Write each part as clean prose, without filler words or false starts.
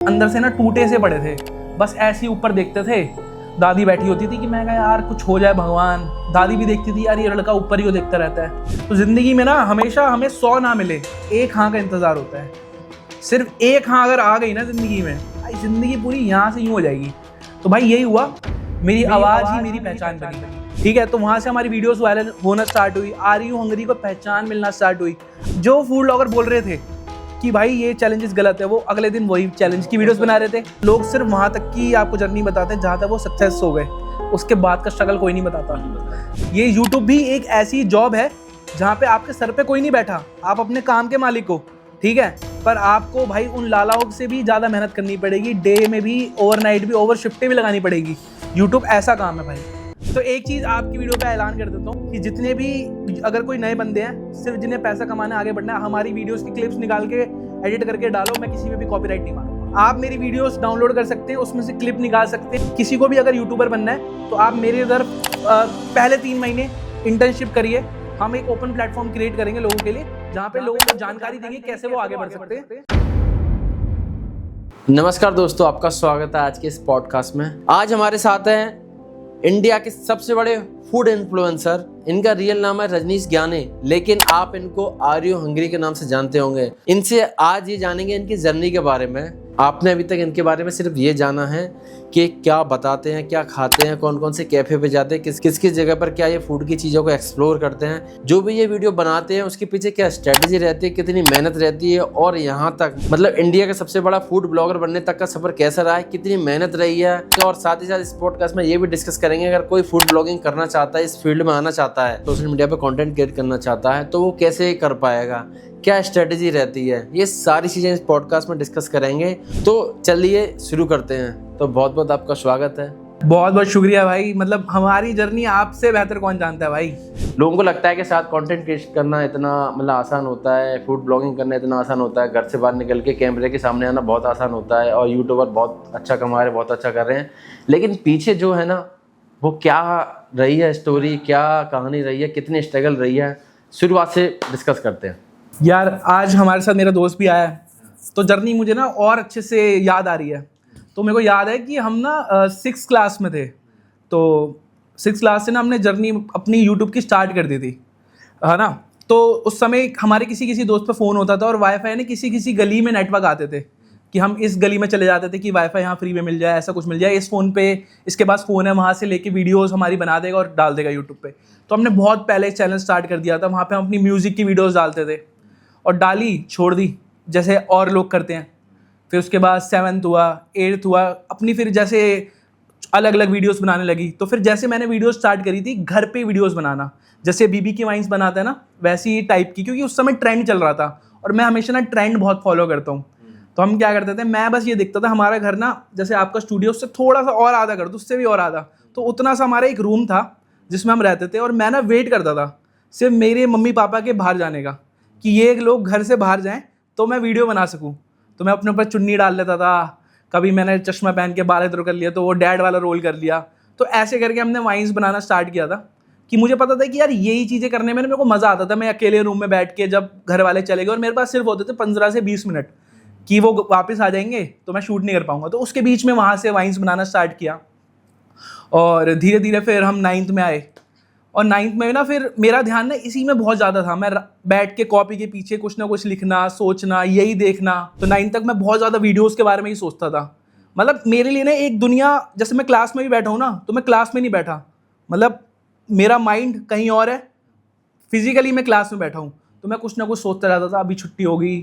अंदर से ना टूटे से पड़े थे, बस ऐसे ही ऊपर देखते थे। दादी बैठी होती थी कि मैं कहा यार कुछ हो जाए भगवान। दादी भी देखती थी यार ये लड़का ऊपर ही को देखता रहता है। तो जिंदगी में ना हमेशा हमें 100 ना मिले, एक हाँ का इंतजार होता है। सिर्फ एक हाँ अगर आ गई ना जिंदगी में, भाई जिंदगी पूरी यहाँ से यूँ हो जाएगी। तो भाई यही हुआ, मेरी आवाज़ ही मेरी पहचान बनी। ठीक है, तो वहाँ से हमारी वीडियोस वायरल होना स्टार्ट हुई, आर यू हंगरी को पहचान मिलना स्टार्ट हुई। जो फूड ब्लॉगर बोल रहे थे कि भाई ये चैलेंजेस गलत है, वो अगले दिन वही चैलेंज की वीडियोस बना रहे थे। लोग सिर्फ वहाँ तक की आपको जर्नी बताते हैं जहाँ तक वो सक्सेस हो गए, उसके बाद का स्ट्रगल कोई नहीं बताता। ये यूट्यूब भी एक ऐसी जॉब है जहाँ पे आपके सर पे कोई नहीं बैठा, आप अपने काम के मालिक हो, ठीक है। पर आपको भाई उन लालाओं से भी ज़्यादा मेहनत करनी पड़ेगी, डे में भी, ओवरनाइट भी, ओवर शिफ्टें भी लगानी पड़ेगी। यूट्यूब ऐसा काम है भाई। तो एक चीज़ आपकी वीडियो पे ऐलान कर देता हूँ कि जितने भी अगर कोई नए बंदे हैं, सिर्फ जिन्हें पैसा कमाना आगे बढ़ना है, हमारी वीडियोस की क्लिप्स निकाल के एडिट करके डालो, मैं किसी पे भी कॉपीराइट नहीं मारूंगा। आप मेरी वीडियोस डाउनलोड कर सकते हैं, उसमें से क्लिप निकाल सकते हैं। किसी को भी अगर यूट्यूबर बनना है तो आप मेरे इधर पहले 3 महीने इंटर्नशिप करिए। हम एक ओपन प्लेटफॉर्म क्रिएट करेंगे लोगों के लिए, जहाँ पे लोगों को जानकारी देंगे कैसे वो आगे बढ़ सकते हैं। नमस्कार दोस्तों, आपका स्वागत है आज के इस पॉडकास्ट में। आज हमारे साथ हैं इंडिया के सबसे बड़े फूड इन्फ्लुएंसर। इनका रियल नाम है रजनीश ज्ञाने, लेकिन आप इनको आर यू हंगरी के नाम से जानते होंगे। इनसे आज ये जानेंगे इनकी जर्नी के बारे में। आपने अभी तक इनके बारे में सिर्फ ये जाना है कि क्या बताते हैं, क्या खाते हैं, कौन कौन से कैफे पे जाते हैं, किस किस जगह पर क्या ये फूड की चीज़ों को एक्सप्लोर करते हैं, जो भी ये वीडियो बनाते हैं उसके पीछे क्या स्ट्रेटजी रहती है, कितनी मेहनत रहती है, और यहाँ तक मतलब इंडिया का सबसे बड़ा फूड ब्लॉगर बनने तक का सफर कैसा रहा है, कितनी मेहनत रही है। और साथ ही साथ इस पॉडकास्ट में ये भी डिस्कस करेंगे अगर कोई फूड ब्लॉगिंग करना चाहता है, इस फील्ड में आना चाहता है, सोशल मीडिया पर कंटेंट क्रिएट करना चाहता है, तो वो कैसे कर पाएगा, क्या स्ट्रेटजी रहती है, ये सारी चीज़ें इस पॉडकास्ट में डिस्कस करेंगे। तो चलिए शुरू करते हैं। तो बहुत बहुत आपका स्वागत है। बहुत बहुत शुक्रिया भाई। मतलब हमारी जर्नी आपसे बेहतर कौन जानता है भाई। लोगों को लगता है कि साथ कंटेंट क्रिएट करना इतना मतलब आसान होता है, फूड ब्लॉगिंग करना इतना आसान होता है, घर से बाहर निकल के कैमरे के सामने आना बहुत आसान होता है, और यूट्यूबर बहुत अच्छा कमा रहे, बहुत अच्छा कर रहे हैं। लेकिन पीछे जो है ना, वो क्या रही है स्टोरी, क्या कहानी रही है, कितनी स्ट्रगल रही है, शुरुआत से डिस्कस करते हैं। यार आज हमारे साथ मेरा दोस्त भी आया है, तो जर्नी मुझे ना और अच्छे से याद आ रही है। तो मेरे को याद है कि हम ना 6th क्लास में थे, तो 6th क्लास से ना हमने जर्नी अपनी यूट्यूब की स्टार्ट कर दी थी, है ना। तो उस समय हमारे किसी दोस्त पे फ़ोन होता था, और वाईफाई ने किसी गली में नेटवर्क आते थे कि हम इस गली में चले जाते थे कि वाईफाई यहाँ फ्री में मिल जाए, ऐसा कुछ मिल जाए, इस फ़ोन पे इसके पास फ़ोन है, वहाँ से लेके वीडियोस हमारी बना देगा और डाल देगा यूट्यूब पे। तो हमने बहुत पहले चैनल स्टार्ट कर दिया था, वहाँ पे हम अपनी म्यूज़िक की वीडियोस डालते थे, और डाली छोड़ दी जैसे और लोग करते हैं। फिर उसके बाद 7th हुआ, 8th हुआ, अपनी फिर जैसे अलग अलग वीडियोस बनाने लगी। तो फिर जैसे मैंने वीडियोस स्टार्ट करी थी घर पे वीडियोस बनाना, जैसे बीबी की वाइन्स बनाते हैं ना, वैसी टाइप की, क्योंकि उस समय ट्रेंड चल रहा था और मैं हमेशा ना ट्रेंड बहुत फॉलो करता हूँ। तो हम क्या करते थे, मैं बस ये देखता था, हमारा घर ना जैसे आपका स्टूडियो उससे थोड़ा सा और आधा कर दो, उससे भी और आधा, तो उतना सा हमारा एक रूम था जिसमें हम रहते थे। और मैं ना वेट करता था सिर्फ मेरे मम्मी पापा के बाहर जाने का, कि ये लोग घर से बाहर जाएं तो मैं वीडियो बना सकूं। तो मैं अपने ऊपर चुन्नी डाल लेता था, कभी मैंने चश्मा पहन के बाल इधर कर लिया तो वो डैड वाला रोल कर लिया। तो ऐसे करके हमने वाइन्स बनाना स्टार्ट किया था, कि मुझे पता था कि यार यही चीज़ें करने में मेरे को मज़ा आता था। मैं अकेले रूम में बैठ के, जब घर वाले चले गए और मेरे पास सिर्फ होते थे 15 से 20 मिनट कि वो वापस आ जाएंगे तो मैं शूट नहीं कर पाऊँगा, तो उसके बीच में वहाँ से वाइन्स बनाना स्टार्ट किया। और धीरे धीरे फिर हम 9th में आए, और 9th में ना फिर मेरा ध्यान ना इसी में बहुत ज़्यादा था। मैं बैठ के कॉपी के पीछे कुछ ना कुछ लिखना, सोचना, यही देखना। तो 9th तक मैं बहुत ज़्यादा वीडियोस के बारे में ही सोचता था। मतलब मेरे लिए ना एक दुनिया, जैसे मैं क्लास में भी बैठा हूँ ना, तो मैं क्लास में नहीं बैठा, मतलब मेरा माइंड कहीं और है, फिजिकली मैं क्लास में बैठा हूँ। तो मैं कुछ ना कुछ सोचता रहता था, अभी छुट्टी होगी,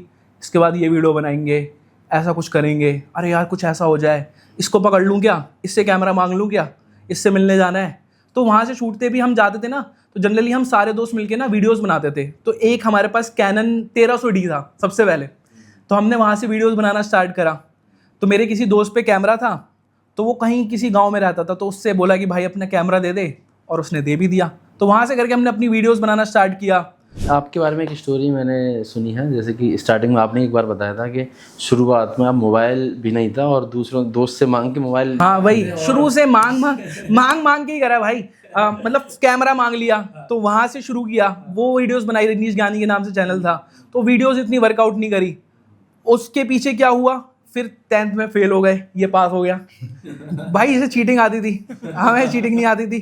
इसके बाद ये वीडियो बनाएंगे, ऐसा कुछ करेंगे, अरे यार कुछ ऐसा हो जाए, इसको पकड़ लूँ क्या, इससे कैमरा मांग लूँ क्या, इससे मिलने जाना है। तो वहाँ से शूटते भी हम जाते थे ना, तो जनरली हम सारे दोस्त मिलके ना वीडियोस बनाते थे। तो एक हमारे पास कैनन 1300D था सबसे पहले, तो हमने वहाँ से वीडियोस बनाना स्टार्ट करा। तो मेरे किसी दोस्त पे कैमरा था, तो वो कहीं किसी गांव में रहता था, तो उससे बोला कि भाई अपना कैमरा दे दे, और उसने दे भी दिया। तो वहाँ से करके हमने अपनी वीडियोस बनाना स्टार्ट किया। आपके बारे में एक स्टोरी मैंने सुनी है, जैसे कि स्टार्टिंग में आपने एक बार बताया था कि शुरुआत में आप मोबाइल भी नहीं था और दूसरों दोस्त से मांग के मोबाइल। हाँ वही, शुरू से मांग के ही करा भाई। मतलब कैमरा मांग लिया, तो वहाँ से शुरू किया। वो वीडियोस बनाई, रजनीश ज्ञानी के नाम से चैनल था। तो वीडियोस इतनी वर्कआउट नहीं करी। उसके पीछे क्या हुआ, फिर 10th में फेल हो गए, ये पास हो गया। भाई इसे चीटिंग आती थी, हमें चीटिंग नहीं आती थी,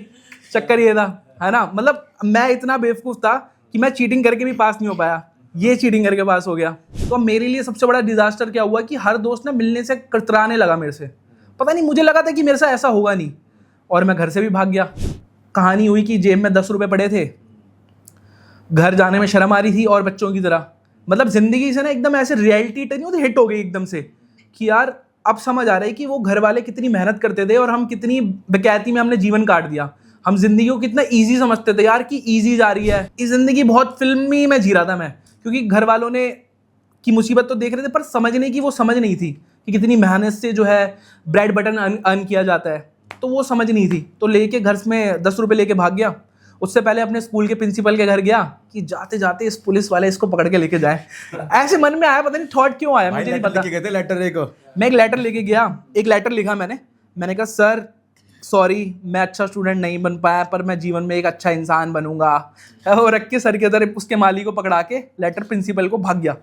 चक्कर ये था, है ना। मतलब मैं इतना बेवकूफ़ था कि मैं चीटिंग करके भी पास नहीं हो पाया, ये चीटिंग करके पास हो गया। तो मेरे लिए सबसे बड़ा डिजास्टर क्या हुआ कि हर दोस्त ना मिलने से कतराने लगा मेरे से। पता नहीं, मुझे लगा था कि मेरे साथ ऐसा होगा नहीं, और मैं घर से भी भाग गया। कहानी हुई कि जेब में 10 रुपये पड़े थे, घर जाने में शर्म आ रही थी, और बच्चों की तरह मतलब ज़िंदगी से ना एकदम ऐसे रियलिटी नहीं होती, हिट हो गई एकदम से कि यार अब समझ आ रहा है कि वो घर वाले कितनी मेहनत करते थे और हम कितनी बेकैती में हमने जीवन काट दिया। हम जिंदगी को कितना ईजी समझते थे यार कि ईजी जा रही है। ये ज़िंदगी बहुत फिल्मी में जी रहा था मैं, क्योंकि घर वालों ने की मुसीबत तो देख रहे थे, पर समझने की वो समझ नहीं थी कि कितनी मेहनत से जो है ब्रेड बटन अर्न किया जाता है, तो वो समझ नहीं थी। तो लेके घर में 10 रुपये लेके भाग गया। उससे पहले अपने स्कूल के प्रिंसिपल के घर गया कि जाते जाते इस पुलिस वाले इसको पकड़ के लेके जाए। ऐसे मन में आया, पता नहीं थॉट क्यों आया, मुझे नहीं पता। मैं एक लेटर लेके गया, एक लेटर लिखा मैंने कहा सर सॉरी मैं अच्छा स्टूडेंट नहीं बन पाया, पर मैं जीवन में एक अच्छा इंसान बनूंगा। वो रख के सर के तरह उसके माली को पकड़ा के लेटर प्रिंसिपल को भाग गया,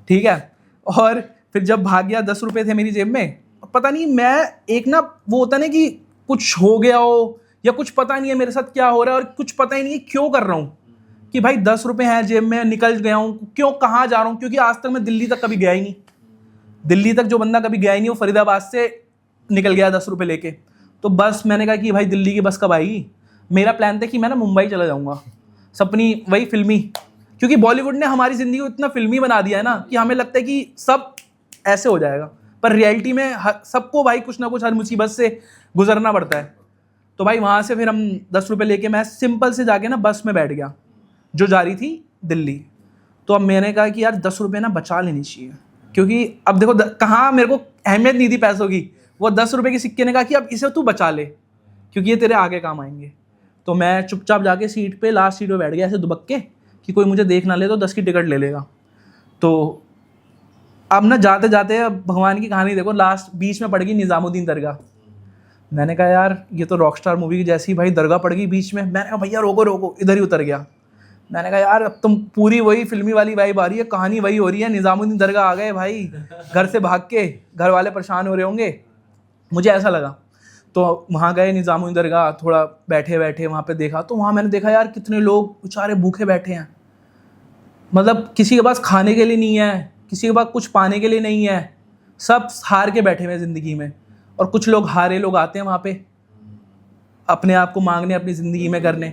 ठीक है। और फिर जब भाग गया, 10 रुपये थे मेरी जेब में। पता नहीं, मैं एक ना वो होता ना कि कुछ हो गया हो या कुछ पता नहीं है मेरे साथ क्या हो रहा है, और कुछ पता ही नहीं है क्यों कर रहा हूँ कि भाई 10 रुपये हैं जेब में, निकल गया हूँ, क्यों कहाँ जा रहा हूँ। क्योंकि आज तक मैं दिल्ली तक कभी गया ही नहीं, दिल्ली तक जो बंदा कभी गया ही नहीं वो फरीदाबाद से निकल गया 10 रुपये लेके। तो बस मैंने कहा कि भाई दिल्ली की बस कब आएगी। मेरा प्लान था कि मैं ना मुंबई चला जाऊँगा, सपनी वही फिल्मी, क्योंकि बॉलीवुड ने हमारी ज़िंदगी को इतना फिल्मी बना दिया है ना कि हमें लगता है कि सब ऐसे हो जाएगा, पर रियलिटी में सबको भाई कुछ ना कुछ हर मुसीबत से गुजरना पड़ता है। तो भाई वहाँ से फिर हम 10 रुपये लेके मैं सिंपल से जाके ना बस में बैठ गया जो जा रही थी दिल्ली। तो अब मैंने कहा कि यार 10 रुपये ना बचा लेनी चाहिए, क्योंकि अब देखो कहाँ मेरे को अहमियत नहीं थी पैसों की, वो 10 रुपये के सिक्के ने कहा कि अब इसे तू बचा ले क्योंकि ये तेरे आगे काम आएंगे। तो मैं चुपचाप जाके सीट पे लास्ट सीट पे बैठ गया ऐसे दुबक के कि कोई मुझे देख ना ले तो 10 की टिकट ले लेगा। तो अब ना जाते जाते अब भगवान की कहानी देखो, लास्ट बीच में पड़ गई निज़ामुद्दीन दरगाह। मैंने कहा यार ये तो रॉकस्टार मूवी की जैसी भाई दरगाह पड़ गई बीच में। मैंने कहा भैया रोको रोको, इधर ही उतर गया। मैंने कहा यार अब तुम पूरी वही फिल्मी वाली वाइब आ रही है, कहानी वही हो रही है, निज़ामुद्दीन दरगाह आ गए भाई घर से भाग के, घर वाले परेशान हो रहे होंगे, मुझे ऐसा लगा। तो वहाँ गए निज़ामुद्दीन दरगाह, थोड़ा बैठे बैठे वहाँ पे देखा, तो वहाँ मैंने देखा यार कितने लोग बेचारे भूखे बैठे हैं, मतलब किसी के पास खाने के लिए नहीं है, किसी के पास कुछ पाने के लिए नहीं है, सब हार के बैठे हुए हैं ज़िंदगी में। और कुछ लोग हारे लोग आते हैं वहाँ पे अपने आप को मांगने, अपनी ज़िंदगी में करने।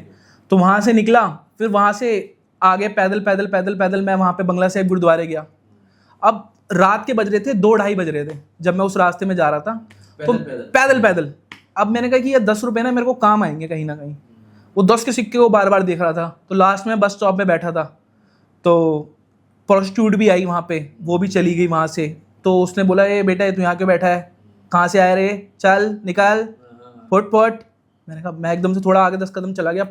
तो वहाँ से निकला, फिर वहाँ से आगे पैदल पैदल पैदल पैदल मैं वहाँ पे बंगला साहिब गुरुद्वारे गया। अब रात के बज रहे थे 2-2:30 बज रहे थे जब मैं उस रास्ते में जा रहा था, तो पैदल पैदल। अब मैंने कहा कि ये 10 रुपये ना मेरे को काम आएंगे कहीं ना कहीं। वो 10 के सिक्के को बार बार देख रहा था। तो लास्ट में बस स्टॉप में बैठा था, तो प्रोस्टिट्यूट भी आई वहाँ पे, वो भी चली गई वहाँ से। तो उसने बोला ये बेटा तू यहाँ क्यों बैठा है, कहाँ से आए रे, चल निकाल फुट फुट। मैंने कहा, मैं एकदम से थोड़ा आगे 10 कदम चला गया,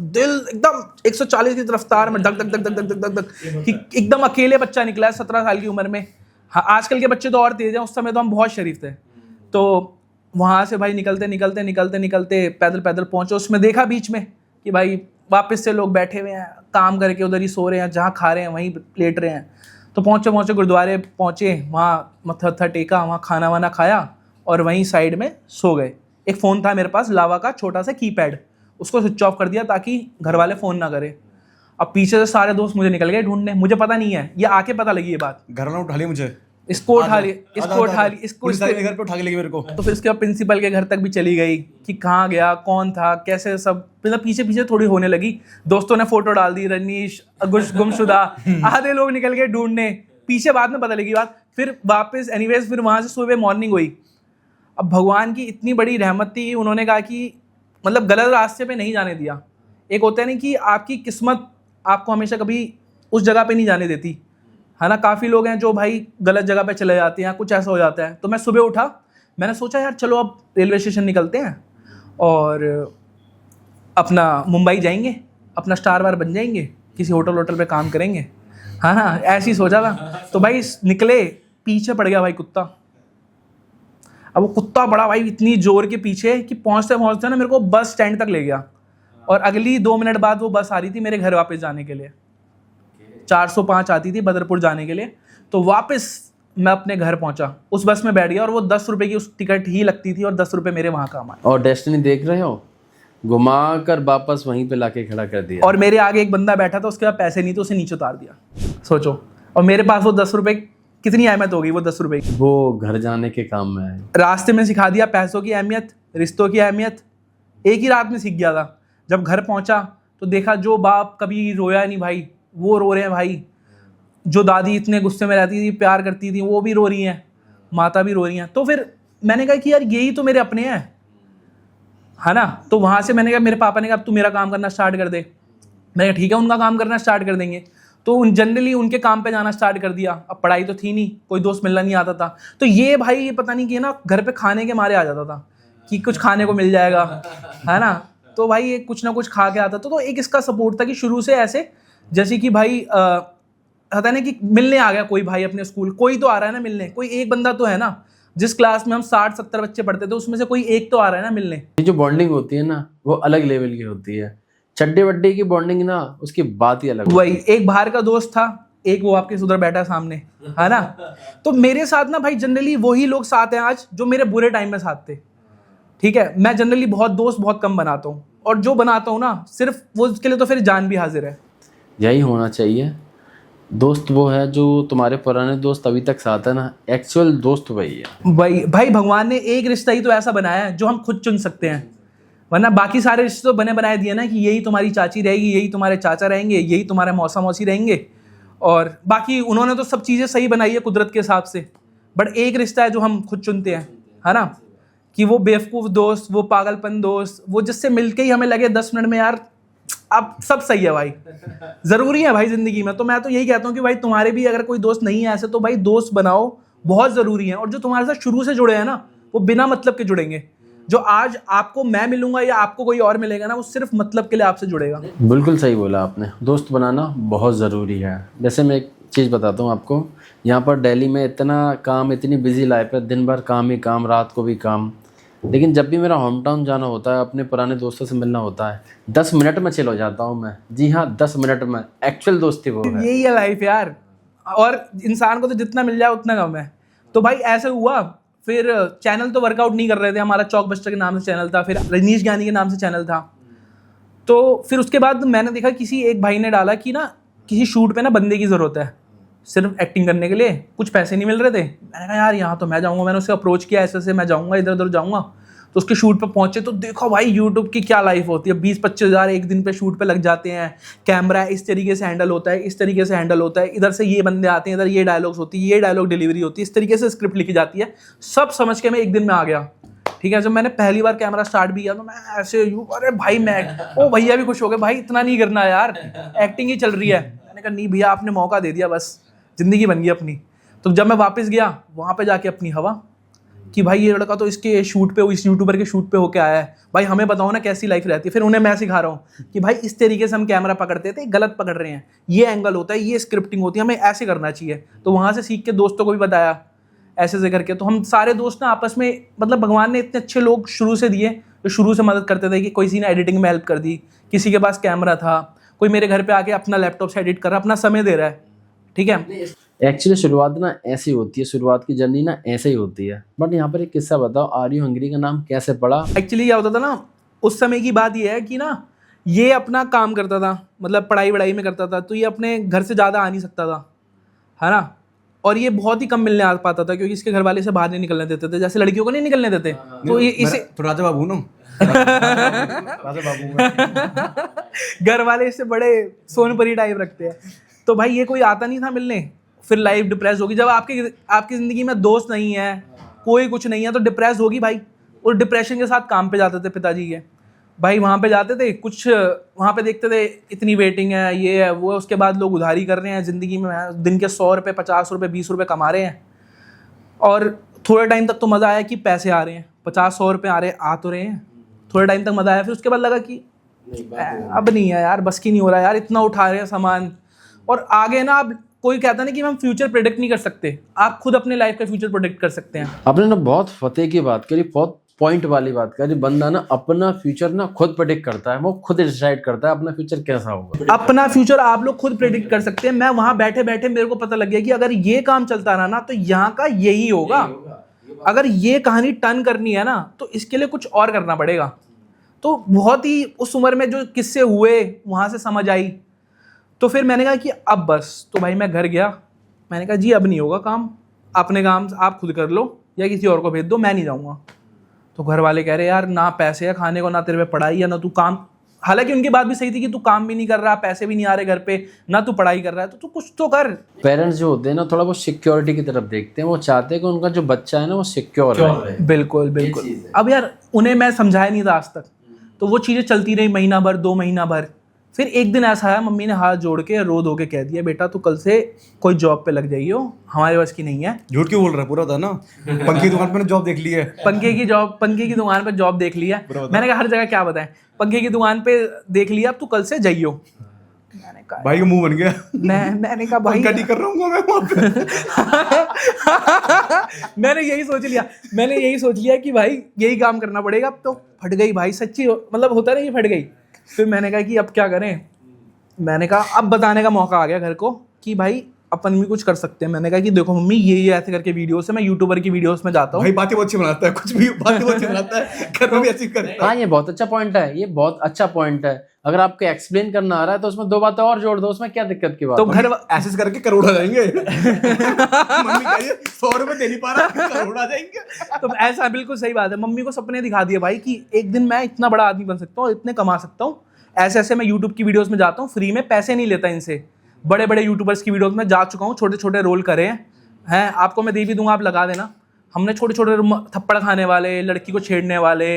दिल एकदम 140 की रफ्तार में धक धक धक धक धक धक धक कि एकदम अकेले बच्चा निकला है 17 साल की उम्र में। हाँ आजकल के बच्चे तो और तेज हैं, उस समय तो हम बहुत शरीफ थे। तो वहाँ से भाई निकलते निकलते निकलते निकलते पैदल पैदल पहुँचे। उसमें देखा बीच में कि भाई वापस से लोग बैठे हुए हैं, काम करके उधर ही सो रहे हैं, जहाँ खा रहे हैं वहीं लेट रहे हैं। तो पहुँचे गुरुद्वारे पहुँचे, वहाँ मत्था टेका, वहाँ खाना वाना खाया और वहीं साइड में सो गए। एक फ़ोन था मेरे पास लावा का छोटा सा कीपैड, उसको स्विच ऑफ कर दिया ताकि घर वाले फ़ोन ना करें। अब पीछे से सारे दोस्त मुझे निकल गए ढूंढने, मुझे पता नहीं है, ये आके पता लगी ये बात। घर वालों उठा लिया मुझे, इसको उठा लिया, इसको उठा लिया, इसको घर पे उठा के ले गई मेरे को। तो फिर उसके बाद प्रिंसिपल के घर तक भी चली गई कि कहाँ गया, कौन था, कैसे, सब मतलब पीछे पीछे थोड़ी होने लगी। दोस्तों ने फोटो डाल दी, रजनीश गुमशुदा, आधे लोग निकल गए ढूंढने, पीछे बाद में पता लगी बात। फिर वापस एनीवेज फिर वहाँ से सुबह मॉर्निंग हुई। अब भगवान की इतनी बड़ी रहमत थी, उन्होंने कहा कि मतलब गलत रास्ते पे नहीं जाने दिया। एक होता है ना कि आपकी किस्मत आपको हमेशा कभी उस जगह पे नहीं जाने देती, है ना। काफ़ी लोग हैं जो भाई गलत जगह पे चले जाते हैं, कुछ ऐसा हो जाता है। तो मैं सुबह उठा, मैंने सोचा यार चलो अब रेलवे स्टेशन निकलते हैं और अपना मुंबई जाएंगे, अपना स्टार वार बन जाएंगे, किसी होटल पे काम करेंगे, हाँ ना, ऐसे ही सोचा था। तो भाई निकले, पीछे पड़ गया भाई कुत्ता। अब वो कुत्ता बड़ा भाई इतनी जोर के पीछे कि पहुँचते पहुँचते ना मेरे को बस स्टैंड तक ले गया, और अगली 2 मिनट बाद वो बस आ रही थी मेरे घर वापस जाने के लिए। 405 आती थी बदरपुर जाने के लिए। तो वापस मैं अपने घर पहुंचा, उस बस में बैठ गया और वो 10 रुपए की उस टिकट ही लगती थी और 10 रुपए मेरे वहाँ काम आए। और डेस्टिनी देख रहे हो, घुमा कर वापस वहीं पे लाके खड़ा कर दिया। और मेरे आगे एक बंदा बैठा था, उसके पास पैसे नहीं थे, उसे नीचे उतार दिया। सोचो, और मेरे पास वो 10 रुपए, कितनी अहमियत होगी वो 10 रुपए की। वो घर जाने के काम में है। रास्ते में सिखा दिया पैसों की अहमियत, रिश्तों की अहमियत, एक ही रात में सीख गया था। जब घर पहुंचा तो देखा जो बाप कभी रोया नहीं भाई, वो रो रहे हैं भाई। जो दादी इतने गुस्से में रहती थी, प्यार करती थी, वो भी रो रही हैं, माता भी रो रही हैं। तो फिर मैंने कहा कि यार यही तो मेरे अपने हैं, है ना। तो वहाँ से मैंने कहा, मेरे पापा ने कहा अब तू मेरा काम करना स्टार्ट कर दे। मैंने कहा ठीक है, उनका काम करना स्टार्ट कर देंगे। तो जनरली उनके काम पे जाना स्टार्ट कर दिया। अब पढ़ाई तो थी नहीं, कोई दोस्त मिलना नहीं आता था। तो ये भाई ये पता नहीं कि ना घर पे खाने के मारे आ जाता था कि कुछ खाने को मिल जाएगा, है ना। तो भाई ये कुछ ना कुछ खा के आता था। तो एक इसका सपोर्ट था कि शुरू से ऐसे, जैसे कि भाई पता नहीं कि मिलने आ गया कोई भाई अपने स्कूल, कोई तो आ रहा है ना मिलने, कोई एक बंदा तो है ना। जिस क्लास में हम 60-70 बच्चे पढ़ते थे उसमें से कोई एक तो आ रहा है ना मिलने। ये जो बॉन्डिंग होती है ना, वो अलग लेवल की होती है। चड्डे वड्डे की बॉन्डिंग ना, उसकी बात ही अलग। वही, एक बाहर का दोस्त था, एक वो आपके उधर बैठा सामने, है ना। तो मेरे साथ ना भाई जनरली वही लोग साथ हैं आज जो मेरे बुरे टाइम में साथ थे। ठीक है, मैं जनरली बहुत दोस्त बहुत कम बनाता हूँ, और जो बनाता हूँ ना सिर्फ वो, उसके लिए तो फिर जान भी हाजिर है। यही होना चाहिए। दोस्त वो है जो तुम्हारे पुराने दोस्त अभी तक साथ है ना, एक्चुअल दोस्त वही है। भाई भगवान ने एक रिश्ता ही तो ऐसा बनाया है जो हम खुद चुन सकते हैं, वरना बाकी सारे रिश्ते तो बने बनाए दिए ना कि यही तुम्हारी चाची रहेगी, यही तुम्हारे चाचा रहेंगे, यही तुम्हारे मौसा मौसी रहेंगे, और बाकी उन्होंने तो सब चीज़ें सही बनाई है कुदरत के हिसाब से। बट एक रिश्ता है जो हम खुद चुनते हैं, है ना, कि वो बेवकूफ़ दोस्त, वो पागलपन दोस्त, वो जिससे मिलके ही हमें लगे 10 मिनट में यार अब सब सही है भाई, ज़रूरी है भाई ज़िंदगी में। तो मैं तो यही कहता हूँ कि भाई तुम्हारे भी अगर कोई दोस्त नहीं है ऐसे, तो भाई दोस्त बनाओ, बहुत ज़रूरी है। और जो तुम्हारे साथ शुरू से जुड़े हैं ना, वो बिना मतलब के जुड़ेंगे। जो आज आपको मैं मिलूंगा या आपको कोई और मिलेगा ना, वो सिर्फ मतलब के लिए आपसे जुड़ेगा। बिल्कुल सही बोला आपने, दोस्त बनाना बहुत ज़रूरी है। जैसे मैं एक चीज़ बताता हूँ आपको, यहाँ पर दिल्ली में इतना काम, इतनी बिजी लाइफ है, दिन भर काम ही काम, रात को भी काम। लेकिन जब भी मेरा होम टाउन जाना होता है, अपने पुराने दोस्तों से मिलना होता है, 10 मिनट में चिल हो जाता हूँ मैं। जी हाँ, 10 मिनट में। एक्चुअल दोस्ती वो है। यही है लाइफ यार, और इंसान को तो जितना मिल जाए उतना कम है। तो भाई ऐसे हुआ, फिर चैनल तो वर्कआउट नहीं कर रहे थे। हमारा चौक बस्टर के नाम से चैनल था, फिर रजनीश ज्ञानी के नाम से चैनल था। तो फिर उसके बाद मैंने देखा किसी एक भाई ने डाला कि ना किसी शूट पे ना बंदे की ज़रूरत है सिर्फ एक्टिंग करने के लिए, कुछ पैसे नहीं मिल रहे थे। मैंने कहा यार यहाँ तो मैं जाऊँगा। मैंने उससे अप्रोच किया, ऐसे ऐसे मैं जाऊँगा, इधर उधर जाऊँगा। तो उसके शूट पे पहुंचे तो देखो भाई यूट्यूब की क्या लाइफ होती है। 20-25 हज़ार एक दिन पे शूट पे लग जाते हैं। कैमरा इस तरीके से हैंडल होता है, इस तरीके से हैंडल होता है, इधर से ये बंदे आते हैं, इधर ये डायलॉग्स होती है, ये डायलॉग डिलीवरी होती है, इस तरीके से स्क्रिप्ट लिखी जाती है। सब समझ के मैं एक दिन में आ गया। ठीक है, जब मैंने पहली बार कैमरा स्टार्ट भी किया तो मैं ऐसे अरे भाई मैं, ओ भैया भी खुश हो गए, भाई इतना नहीं करना यार, एक्टिंग ही चल रही है। मैंने कहा नहीं भैया, आपने मौका दे दिया, बस जिंदगी बन गई अपनी। तो जब मैं वापस गया वहाँ पे जाके अपनी हवा कि भाई ये लड़का तो इसके शूट पे, इस यूट्यूबर के शूट पे होके आया है, भाई हमें बताओ ना कैसी लाइफ रहती है। फिर उन्हें मैं सिखा रहा हूँ कि भाई इस तरीके से हम कैमरा पकड़ते थे, गलत पकड़ रहे हैं, ये एंगल होता है, ये स्क्रिप्टिंग होती है, हमें ऐसे करना चाहिए। तो वहाँ से सीख के दोस्तों को भी बताया ऐसे ऐसे करके। तो हम सारे दोस्त ना आपस में, मतलब भगवान ने इतने अच्छे लोग शुरू से दिए जो शुरू से मदद करते थे। कि कोई सी ने एडिटिंग में हेल्प कर दी, किसी के पास कैमरा था, कोई मेरे घर पे आके अपना लैपटॉप से एडिट कर रहा, अपना समय दे रहा है। ठीक है, एक्चुअली शुरुआत ना ऐसी होती है, शुरुआत की जर्नी ना ऐसे ही होती है। बट यहाँ पर एक किस्सा बताओ, आर यू हंग्री का नाम कैसे पड़ा? एक्चुअली क्या होता था ना, उस समय की बात ये है कि ना ये अपना काम करता था, मतलब पढ़ाई वढ़ाई में करता था, तो ये अपने घर से ज़्यादा आ नहीं सकता था, है ना। और ये बहुत ही कम मिलने आ पाता था क्योंकि इसके घर वाले से बाहर नहीं निकलने देते थे, जैसे लड़कियों को नहीं निकलने देते। तो ये इसे तो राजा बाबू ना राजा बाबू घर वाले इससे बड़े सोनपरी टाइप रखते हैं। तो भाई ये कोई आता नहीं था मिलने। फिर लाइफ डिप्रेस होगी जब आपकी ज़िंदगी में दोस्त नहीं है, कोई कुछ नहीं है, तो डिप्रेस होगी भाई। और डिप्रेशन के साथ काम पे जाते थे पिताजी के, भाई वहाँ पे जाते थे, कुछ वहाँ पे देखते थे इतनी वेटिंग है, ये है वो है। उसके बाद लोग उधारी कर रहे हैं ज़िंदगी में, दिन के 100 रुपये 50 रुपये 20 रुपये कमा रहे हैं। और थोड़े टाइम तक तो मज़ा आया कि पैसे आ रहे हैं, 50-100 रुपये आ रहे हैं, आ तो रहे हैं, थोड़े टाइम तक मज़ा आया। फिर उसके बाद लगा कि अब नहीं है यार, बस की नहीं हो रहा यार, इतना उठा रहे हैं सामान। और आगे ना अब कोई कहता नहीं कि हम फ्यूचर प्रेडिक्ट नहीं कर सकते, आप खुद अपने लाइफ का फ्यूचर प्रेडिक्ट कर सकते हैं। आपने ना बहुत फतेह की बात करी, बहुत पॉइंट वाली बात करी, बंदा ना अपना फ्यूचर ना खुद प्रेडिक्ट करता है, वो खुद डिसाइड करता है अपना फ्यूचर कैसा होगा। अपना फ्यूचर आप लोग खुद प्रेडिक्ट कर सकते हैं। मैं वहां बैठे बैठे मेरे को पता लग गया कि अगर ये काम चलता रहा ना तो यहाँ का यही होगा। अगर ये कहानी टर्न करनी है ना तो इसके लिए कुछ और करना पड़ेगा। तो बहुत ही उस उम्र में जो किस्से हुए वहां से समझ आई। तो फिर मैंने कहा कि अब बस, तो भाई मैं घर गया, मैंने कहा जी अब नहीं होगा काम, अपने काम आप खुद कर लो या किसी और को भेज दो, मैं नहीं जाऊँगा। तो घर वाले कह रहे यार ना पैसे है खाने को, ना तेरे पे पढ़ाई है, ना तू काम। हालांकि उनकी बात भी सही थी कि तू काम भी नहीं कर रहा, पैसे भी नहीं आ रहे घर पे, ना तू पढ़ाई कर रहा है, तो तू कुछ तो कर। पेरेंट्स जो होते हैं ना थोड़ा बहुत सिक्योरिटी की तरफ देखते हैं, वो चाहते हैं कि उनका जो बच्चा है ना वो सिक्योर रहे। बिल्कुल बिल्कुल। अब यार उन्हें मैं समझाया नहीं था आज तक, तो वो चीज़ें चलती रही महीना भर, 2 महीना भर। फिर एक दिन ऐसा आया, मम्मी ने हाथ जोड़ के रो धो के कह दिया बेटा तू कल से कोई जॉब पे लग जाइयो, हमारे बस की नहीं है। झूठ क्यों बोल रहा है, पूरा था ना। पंखे की दुकान पे जॉब देख ली है। पंखे की दुकान पे जॉब देख लिया। मैंने कहा हर जगह क्या बताएं, पंखे की दुकान पे देख लिया, अब तू कल से जाइयो। मैंने कहा भाई का मुंह बन गया। मैंने कहा भाई पंखा ठीक कर रहा हूँ मैं वहाँ पे। मैंने यही सोच लिया कि भाई यही काम करना पड़ेगा। अब तो फट गई भाई, सच्ची मतलब होता नहीं, फट गई। फिर मैंने कहा कि अब क्या करें। मैंने कहा अब बताने का मौका आ गया घर को कि भाई अपन भी कुछ कर सकते हैं। मैंने कहा कि देखो मम्मी ये ऐसे करके वीडियोस है, मैं यूट्यूबर की वीडियोस में जाता हूँ। भाई बातें बहुत अच्छी बनाता है, कुछ भी बातें बहुत अच्छी बनाता है, घर में भी ऐसी करता है। हाँ ये बहुत अच्छा पॉइंट है, ये बहुत अच्छा पॉइंट है। अगर आपको एक्सप्लेन करना आ रहा है तो उसमें 2 बातें और जोड़ दो, उसमें क्या दिक्कत की बात तो है? घर ऐसे करके करोड़ आ जाएंगे। मम्मी कह रही है 100 रुपए दे नहीं पा रहा, करोड़ आ जाएंगे। तो ऐसा बिल्कुल सही बात है। मम्मी को सपने दिखा दिए भाई कि एक दिन मैं इतना बड़ा आदमी बन सकता हूँ, इतने कमा सकता हूँ। ऐसे ऐसे मैं यूट्यूब की वीडियोस में जाता हूँ, फ्री में पैसे नहीं लेता इनसे। बड़े बड़े यूट्यूबर्स की वीडियोस में जा चुका हूँ, छोटे छोटे रोल करे हैं। आपको मैं दे भी दूंगा, आप लगा देना। हमने छोटे छोटे थप्पड़ खाने वाले, लड़की को छेड़ने वाले,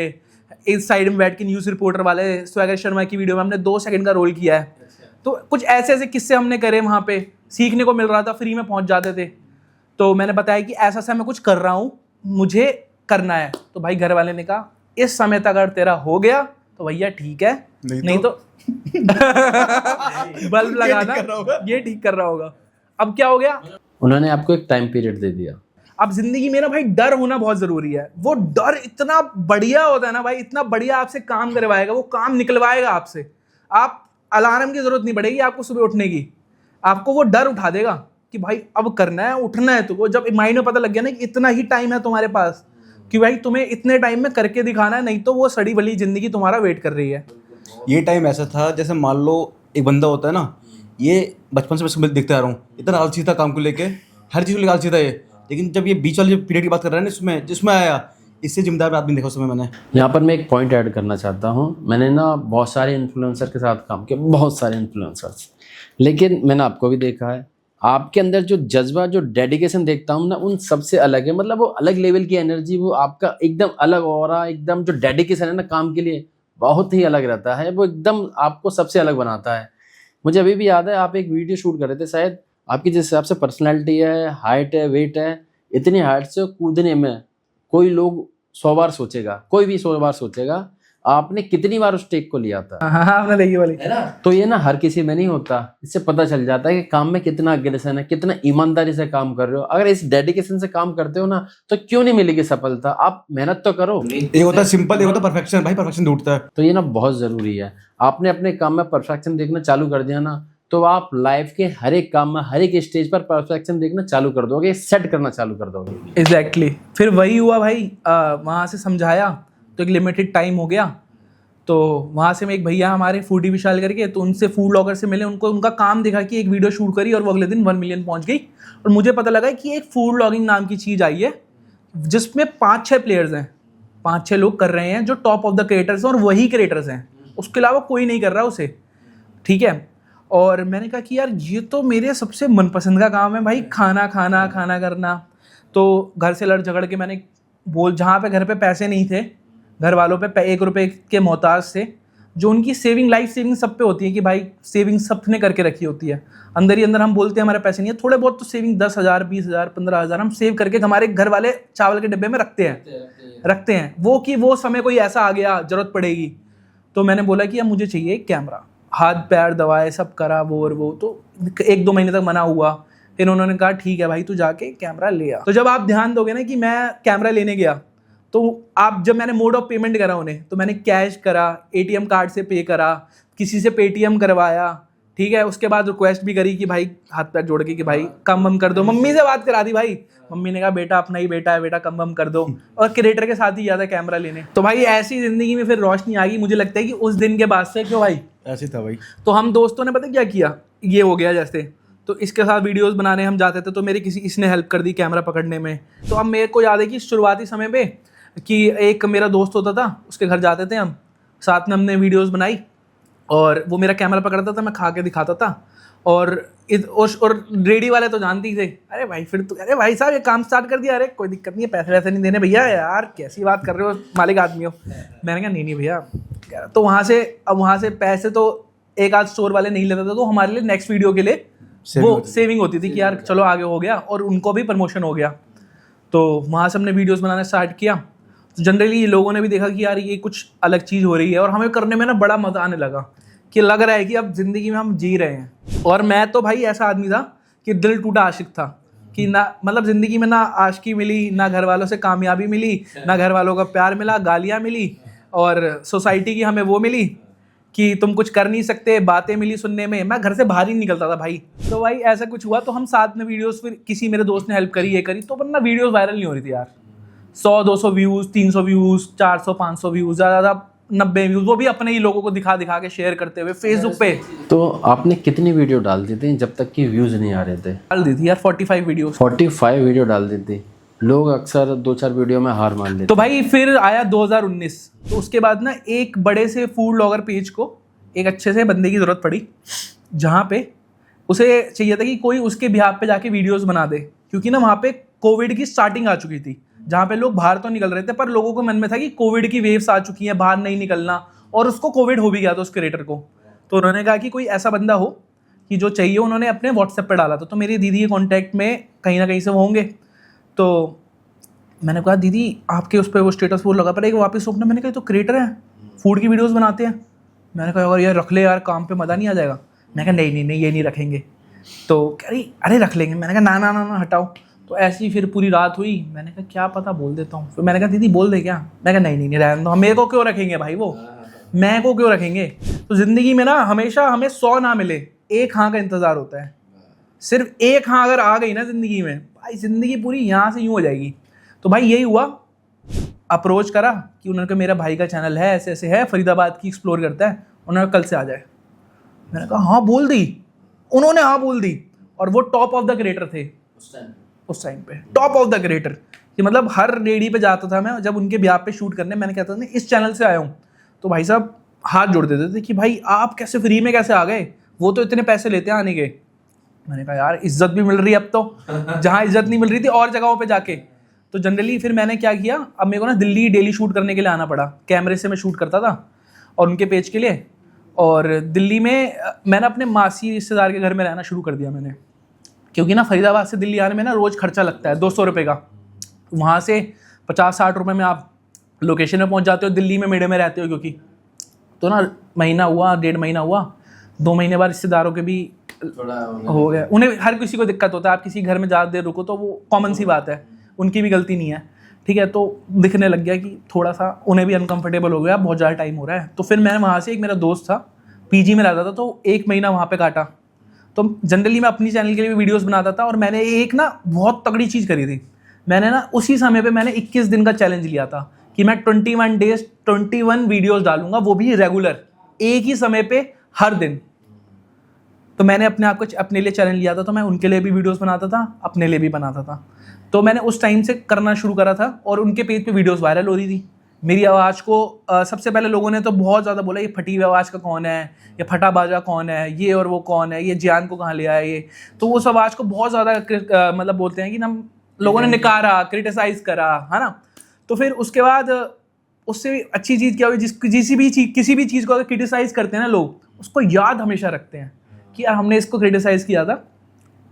इस साइड में बैठ के न्यूज़ रिपोर्टर वाले, स्वैगर शर्मा की वीडियो में हमने 2 सेकंड का रोल किया है। तो कुछ ऐसे ऐसे किस्से हमने करे, वहाँ पे सीखने को मिल रहा था, फ्री में पहुँच जाते थे। तो मैंने बताया कि ऐसा ऐसा मैं कुछ कर रहा हूँ, मुझे करना है। तो भाई घर वाले ने कहा इस समय तक अगर तेरा हो गया तो भैया ठीक है, नहीं तो बल्ब लगाना, ये ठीक कर रहा होगा। अब क्या हो गया, उन्होंने आपको एक टाइम पीरियड दे दिया। अब जिंदगी में ना भाई डर होना बहुत जरूरी है। वो डर इतना बढ़िया होता है ना भाई, इतना बढ़िया आपसे काम करवाएगा, वो काम निकलवाएगा आपसे। आप अलार्म की जरूरत नहीं पड़ेगी आपको सुबह उठने की, आपको वो डर उठा देगा कि भाई अब करना है, उठना है तुमको। जब माइंड में पता लग गया ना कि इतना ही टाइम है तुम्हारे पास कि भाई तुम्हें इतने टाइम में करके दिखाना है, नहीं तो वो सड़ी वली जिंदगी तुम्हारा वेट कर रही है। ये टाइम ऐसा था जैसे मान लो एक बंदा होता है ना, ये बचपन से मैं देखते आ रहा हूँ, इतना आलसी था काम को लेके, हर चीज़ को लेकर आलसी था ये। लेकिन जब ये बीच वाले पीरियड की बात कर रहे हैं ना, जिसमें आया, इससे जिम्मेदार आदमी देखा उस समय मैंने। यहाँ पर मैं एक पॉइंट ऐड करना चाहता हूँ। मैंने ना बहुत सारे इन्फ्लुएंसर के साथ काम किया, बहुत सारे इन्फ्लुएंसर्स, लेकिन मैंने आपको भी देखा है, आपके अंदर जो जज्बा, जो डेडिकेशन देखता हूँ ना, उन सबसे अलग है। मतलब वो अलग लेवल की एनर्जी, वो आपका एकदम अलग ऑरा, एकदम जो डेडिकेशन है ना काम के लिए, बहुत ही अलग रहता है। वो एकदम आपको सबसे अलग बनाता है। मुझे अभी भी याद है, आप एक वीडियो शूट कर रहे थे शायद, आपकी जिस हिसाब से पर्सनैलिटी है, हाइट है, वेट है, इतनी हाइट से कूदने में कोई लोग 100 बार सोचेगा, कोई भी 100 बार सोचेगा। आपने कितनी बार उस टेक को लिया था? हाँ आपने देखी वाली है ना? तो ये ना हर किसी में नहीं होता। इससे पता चल जाता है कि काम में कितना अग्रेसन है, कितना ईमानदारी से काम कर रहे हो। अगर इस डेडिकेशन से काम करते हो ना तो क्यों नहीं मिलेगी सफलता। आप मेहनत तो करो। एक होता है सिंपल, एक होता है परफेक्शन। भाई परफेक्शन ढूंढता है, तो ये ना बहुत जरूरी है। आपने अपने काम में परफेक्शन देखना चालू कर दिया ना, तो आप लाइफ के हर एक काम में, हर एक स्टेज पर परफेक्शन देखना चालू कर दोगे, सेट करना चालू कर दोगे। एग्जैक्टली। फिर वही हुआ भाई, वहाँ से समझाया तो एक लिमिटेड टाइम हो गया। तो वहाँ से में एक भैया हमारे फूडी विशाल करके, तो उनसे फूड ब्लॉगर से मिले, उनको उनका काम दिखा कि एक वीडियो शूट करी और वो अगले दिन 1 मिलियन पहुँच गई। और मुझे पता लगा कि एक फूड ब्लॉगिंग नाम की चीज़ आई है जिसमें 5-6 प्लेयर्स हैं, 5-6 लोग कर रहे हैं जो टॉप ऑफ द क्रिएटर्स हैं, और वही क्रिएटर्स हैं, उसके अलावा कोई नहीं कर रहा उसे। ठीक है। और मैंने कहा कि यार ये तो मेरे सबसे मनपसंद का काम है भाई, खाना खाना खाना करना। तो घर से लड़ झगड़ के मैंने जहाँ पे घर पे पैसे नहीं थे, घर वालों पे 1 रुपए के मोहताज से, जो उनकी सेविंग, लाइफ सेविंग सब पे होती है कि भाई सेविंग सबने करके रखी होती है, अंदर ही अंदर हम बोलते हैं हमारे पैसे नहीं है, थोड़े बहुत तो सेविंग 10,000 20,000 15,000 हम सेव करके हमारे घर वाले चावल के डिब्बे में रखते हैं वो कि वो समय कोई ऐसा आ गया जरूरत पड़ेगी। तो मैंने बोला कि अब मुझे चाहिए एक कैमरा। हाथ पैर दवाए सब करा वो और वो, तो 1-2 महीने तक मना हुआ। फिर उन्होंने कहा ठीक है भाई तू जाके कैमरा ले आ। तो जब आप ध्यान दोगे ना कि मैं कैमरा लेने गया, तो आप जब मैंने मोड ऑफ पेमेंट करा उन्हें, तो मैंने कैश करा, ATM कार्ड से पे करा, किसी से पेटीएम करवाया, ठीक है। उसके बाद रिक्वेस्ट भी करी कि भाई हाथ पैर जोड़ के कि भाई कम वम कर दो, मम्मी से बात करा दी भाई, मम्मी ने कहा बेटा अपना ही बेटा है, बेटा कम वम कर दो, और क्रिएटर के साथ ही गया था कैमरा लेने। तो भाई ऐसी ज़िंदगी में फिर रोशनी आ गई। मुझे लगता है कि उस दिन के बाद से, क्यों भाई, ऐसे था भाई। तो हम दोस्तों ने पता क्या किया, ये हो गया जैसे, तो इसके साथ वीडियोस बनाने हम जाते थे, तो मेरी इसने हेल्प कर दी कैमरा पकड़ने में। तो अब मेरे को याद है कि शुरुआती समय पे कि एक मेरा दोस्त होता था, उसके घर जाते थे हम, साथ में हमने वीडियोस बनाई, और वो मेरा कैमरा पकड़ता था, मैं खा के दिखाता था। और रेडी वाले तो जानते ही थे, अरे भाई फिर तो, अरे भाई साहब ये काम स्टार्ट कर दिया, अरे कोई दिक्कत नहीं है, पैसे वैसे नहीं देने भैया, यार कैसी बात कर रहे हो, मालिक आदमी हो। मैंने कहा नहीं भैया। तो वहाँ से पैसे तो एक आध स्टोर वाले नहीं लेते थे, तो हमारे लिए नेक्स्ट वीडियो के लिए वो सेविंग होती थी कि यार चलो आगे हो गया, और उनको भी प्रमोशन हो गया। तो वहाँ से हमने वीडियोस बनाना स्टार्ट किया। तो जनरली लोगों ने भी देखा कि यार ये कुछ अलग चीज़ हो रही है, और हमें करने में ना बड़ा मज़ा आने लगा, कि लग रहा है कि अब ज़िंदगी में हम जी रहे हैं। और मैं तो भाई ऐसा आदमी था कि दिल टूटा आशिक था, कि ना मतलब ज़िंदगी में ना आशिकी मिली, ना घर वालों से कामयाबी मिली, ना घर वालों का प्यार मिला, गालियाँ मिली, और सोसाइटी की हमें वो मिली कि तुम कुछ कर नहीं सकते, बातें मिली सुनने में। मैं घर से बाहर ही नहीं निकलता था भाई। तो भाई ऐसा कुछ हुआ, तो हम साथ में वीडियोस, फिर किसी मेरे दोस्त ने हेल्प करी, ये करी, तो वरना वीडियोस वायरल नहीं हो रही थी यार। 100-200 व्यूज़, 300 व्यूज़, 400-500 व्यूज़, ज़्यादा 90 व्यूज़, वो भी अपने ही लोगों को दिखा दिखा के शेयर करते हुए फेसबुक पे। तो आपने कितनी वीडियो डाल दी थी जब तक कि व्यूज़ नहीं आ रहे थे? डाल दी थी यार 45 वीडियोस। 45 वीडियो डाल दी थी। लोग अक्सर 2-4 वीडियो में हार मान लेते। तो भाई फिर आया 2019, तो उसके बाद ना एक बड़े से फूड ब्लॉगर पेज को एक अच्छे से बंदे की ज़रूरत पड़ी, जहाँ पे उसे चाहिए था कि कोई उसके बिहाफ पे जाके वीडियोस बना दे, क्योंकि ना वहाँ पे कोविड की स्टार्टिंग आ चुकी थी, जहाँ पे लोग बाहर तो निकल रहे थे, पर लोगों को मन में था कि कोविड की वेव्स आ चुकी हैं, बाहर नहीं निकलना, और उसको कोविड हो भी गया था उस क्रिएटर को। तो उन्होंने कहा कि कोई ऐसा बंदा हो कि जो चाहिए, उन्होंने अपने व्हाट्सएप पर डाला था। तो मेरी दीदी के कॉन्टैक्ट में कहीं ना कहीं से वो होंगे, तो मैंने कहा दीदी आपके उस पर वो स्टेटस वो लगा पड़ेगा वापस ओपन। मैंने कहा तो क्रिएटर है, फूड की वीडियोस बनाते हैं। मैंने कहा अगर यार रख ले यार, काम पे मज़ा नहीं आ जाएगा। मैं कहा नहीं ये नहीं रखेंगे। तो कह रही अरे रख लेंगे। मैंने कहा ना हटाओ। तो ऐसी फिर पूरी रात हुई। मैंने कहा क्या पता बोल देता हूँ। फिर मैंने कहा दीदी बोल दे क्या। मैं कहा नहीं रहने दो, मेरे को क्यों रखेंगे भाई, वो मैं को क्यों रखेंगे। तो ज़िंदगी में ना हमेशा हमें 100 ना मिले, एक हाँ का इंतज़ार होता है। सिर्फ एक हाँ अगर आ गई ना ज़िंदगी में, भाई ज़िंदगी पूरी यहाँ से यूँ हो जाएगी। तो भाई यही हुआ, अप्रोच करा कि उन्होंने कहा मेरा भाई का चैनल है, ऐसे ऐसे है, फरीदाबाद की एक्सप्लोर करता है, उन्होंने कल से आ जाए। मैंने कहा हाँ बोल दी, उन्होंने हाँ बोल दी। और वो टॉप ऑफ द क्रिएटर थे उस टाइम पे, टॉप ऑफ द क्रिएटर, कि मतलब हर रेडी पे जाता था मैं जब उनके ब्याह पे शूट करने। मैंने कहता था इस चैनल से आया हूँ, तो भाई साहब हाथ जोड़ देते थे कि भाई आप कैसे फ्री में कैसे आ गए, वो तो इतने पैसे लेते हैं आने के। मैंने कहा यार इज्जत भी मिल रही है अब तो, जहाँ इज्जत नहीं मिल रही थी और जगहों पे जाके। तो जनरली फिर मैंने क्या किया, अब मेरे को ना दिल्ली डेली शूट करने के लिए आना पड़ा। कैमरे से मैं शूट करता था और उनके पेज के लिए। और दिल्ली में मैंने अपने मासी रिश्तेदार के घर में रहना शुरू कर दिया मैंने, क्योंकि ना फरीदाबाद से दिल्ली आने में ना रोज़ खर्चा लगता है 200 रुपये का। वहाँ से 50-60 रुपये में आप लोकेशन में पहुँच जाते हो, दिल्ली में मेड़े में रहते हो क्योंकि। तो ना महीना हुआ, 1.5 महीना हुआ, 2 महीने बाद रिश्तेदारों के भी हो गया। उन्हें हर किसी को दिक्कत होता है, आप किसी घर में ज़्यादा देर रुको तो वो कॉमन सी बात है, उनकी भी गलती नहीं है, ठीक है। तो दिखने लग गया कि थोड़ा सा उन्हें भी अनकंफर्टेबल हो गया, बहुत ज़्यादा टाइम हो रहा है। तो फिर मैंने वहाँ से, एक मेरा दोस्त था पीजी में रहता था, तो 1 महीना वहाँ पे काटा। तो जनरली मैं अपनी चैनल के लिए भी वीडियोस बनाता था। और मैंने एक ना बहुत तगड़ी चीज़ करी थी, मैंने ना उसी समय पे मैंने 21 दिन का चैलेंज लिया था कि मैं 21 डेज 21 वीडियोस डालूंगा, वो भी रेगुलर, एक ही समय पे हर दिन। तो मैंने अपने आप को अपने लिए चैलेंज लिया था, तो मैं उनके लिए भी वीडियोस बनाता था, अपने लिए भी बनाता था। तो मैंने उस टाइम से करना शुरू करा था और उनके पेज पे वीडियोस वायरल हो रही थी। मेरी आवाज़ को सबसे पहले लोगों ने तो बहुत ज़्यादा बोला ये फटी हुई आवाज़ का कौन है, ये फटा बाजा कौन है, ये और वो कौन है, ये जियान को कहाँ ले आया ये। तो उस आवाज़ को बहुत ज़्यादा मतलब बोलते हैं कि ना लोगों ने निकारा, क्रिटिसाइज़ करा, है ना। तो फिर उसके बाद उससे अच्छी चीज़ क्या हुई, किसी भी चीज़ को अगर क्रिटिसाइज़ करते हैं ना लोग, उसको याद हमेशा रखते हैं कि यार हमने इसको क्रिटिसाइज़ किया था।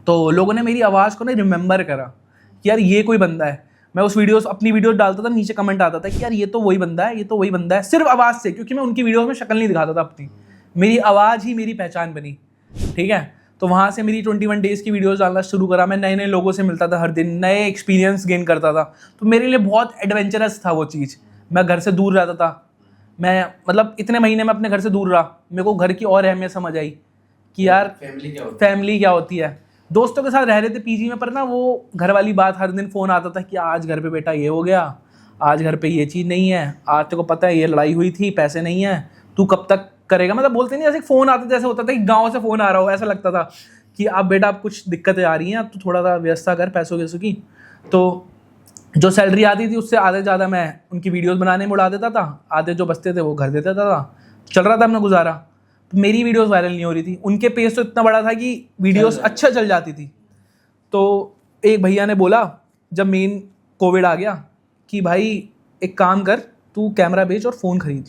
तो लोगों ने मेरी आवाज़ को ना रिमेंबर करा कि यार ये कोई बंदा है। मैं उस अपनी वीडियोस डालता था, नीचे कमेंट आता था कि यार ये तो वही बंदा है, ये तो वही बंदा है, सिर्फ आवाज़ से, क्योंकि मैं उनकी वीडियोस में शक्ल नहीं दिखाता था अपनी, मेरी आवाज़ ही मेरी पहचान बनी, ठीक है। तो वहाँ से मेरी 21 डेज़ की वीडियोस डालना शुरू करा। मैं नए नए लोगों से मिलता था हर दिन, नए एक्सपीरियंस गेन करता था। तो मेरे लिए बहुत एडवेंचरस था वो चीज़। मैं घर से दूर रहता था, मैं मतलब इतने महीने में अपने घर से दूर रहा, मेरे को घर की और अहमियत समझ आई कि यार फैमिली क्या होती है। दोस्तों के साथ रह रहे थे पीजी में, पर ना वो घर वाली बात, हर दिन फ़ोन आता था कि आज घर पे बेटा ये हो गया, आज घर पे ये चीज़ नहीं है, आज तेरे को पता है ये लड़ाई हुई थी, पैसे नहीं है, तू कब तक करेगा। मतलब बोलते नहीं, ऐसे फ़ोन आता था, जैसे होता था कि गाँव से फ़ोन आ रहा हो, ऐसा लगता था कि अब बेटा अब कुछ दिक्कतें आ रही हैं, अब तो थोड़ा सा व्यवस्था कर पैसों की। तो जो सैलरी आती थी उससे आधे ज़्यादा मैं उनकी वीडियोस बनाने में उड़ा देता था, आधे जो बचते थे वो घर दे देता था। चल रहा था अपना गुजारा। तो मेरी वीडियोस वायरल नहीं हो रही थी, उनके पेज तो इतना बड़ा था कि वीडियोस अच्छा चल जाती थी। तो एक भैया ने बोला जब मेन कोविड आ गया कि भाई एक काम कर, तू कैमरा बेच और फ़ोन खरीद।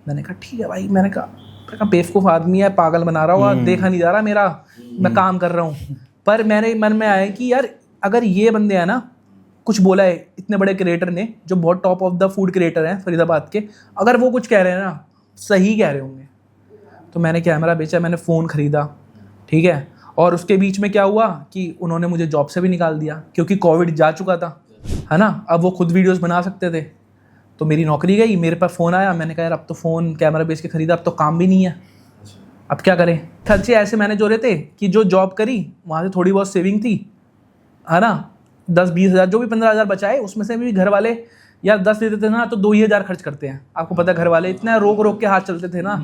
मैंने कहा ठीक है भाई। मैंने कहा बेवकूफ़ आदमी है, पागल बना रहा हुआ, देखा नहीं जा रहा मेरा, मैं काम कर रहा हूँ। पर मेरे मन में आया कि यार अगर ये बंदे हैं ना, कुछ बोला है इतने बड़े क्रिएटर ने जो बहुत top of the food creator हैं फरीदाबाद के, अगर वो कुछ कह रहे हैं ना, सही कह रहे होंगे। तो मैंने कैमरा बेचा, मैंने फ़ोन ख़रीदा, ठीक है। और उसके बीच में क्या हुआ कि उन्होंने मुझे जॉब से भी निकाल दिया, क्योंकि कोविड जा चुका था, है ना। अब वो खुद वीडियोस बना सकते थे, तो मेरी नौकरी गई। मेरे पास फ़ोन आया, मैंने कहा यार अब तो फ़ोन कैमरा बेच के ख़रीदा, अब तो काम भी नहीं है, अब क्या करें। खर्चे ऐसे मैनेज हो रहे थे कि जो जॉब करी वहाँ से थोड़ी बहुत सेविंग थी, है ना, 10-20 हज़ार, जो भी 15 हज़ार बचाए उसमें से भी घर वाले यार 10 देते थे ना, तो 2 ही हज़ार खर्च करते हैं। आपको पता है घर वाले इतना रोक के हाथ चलते थे ना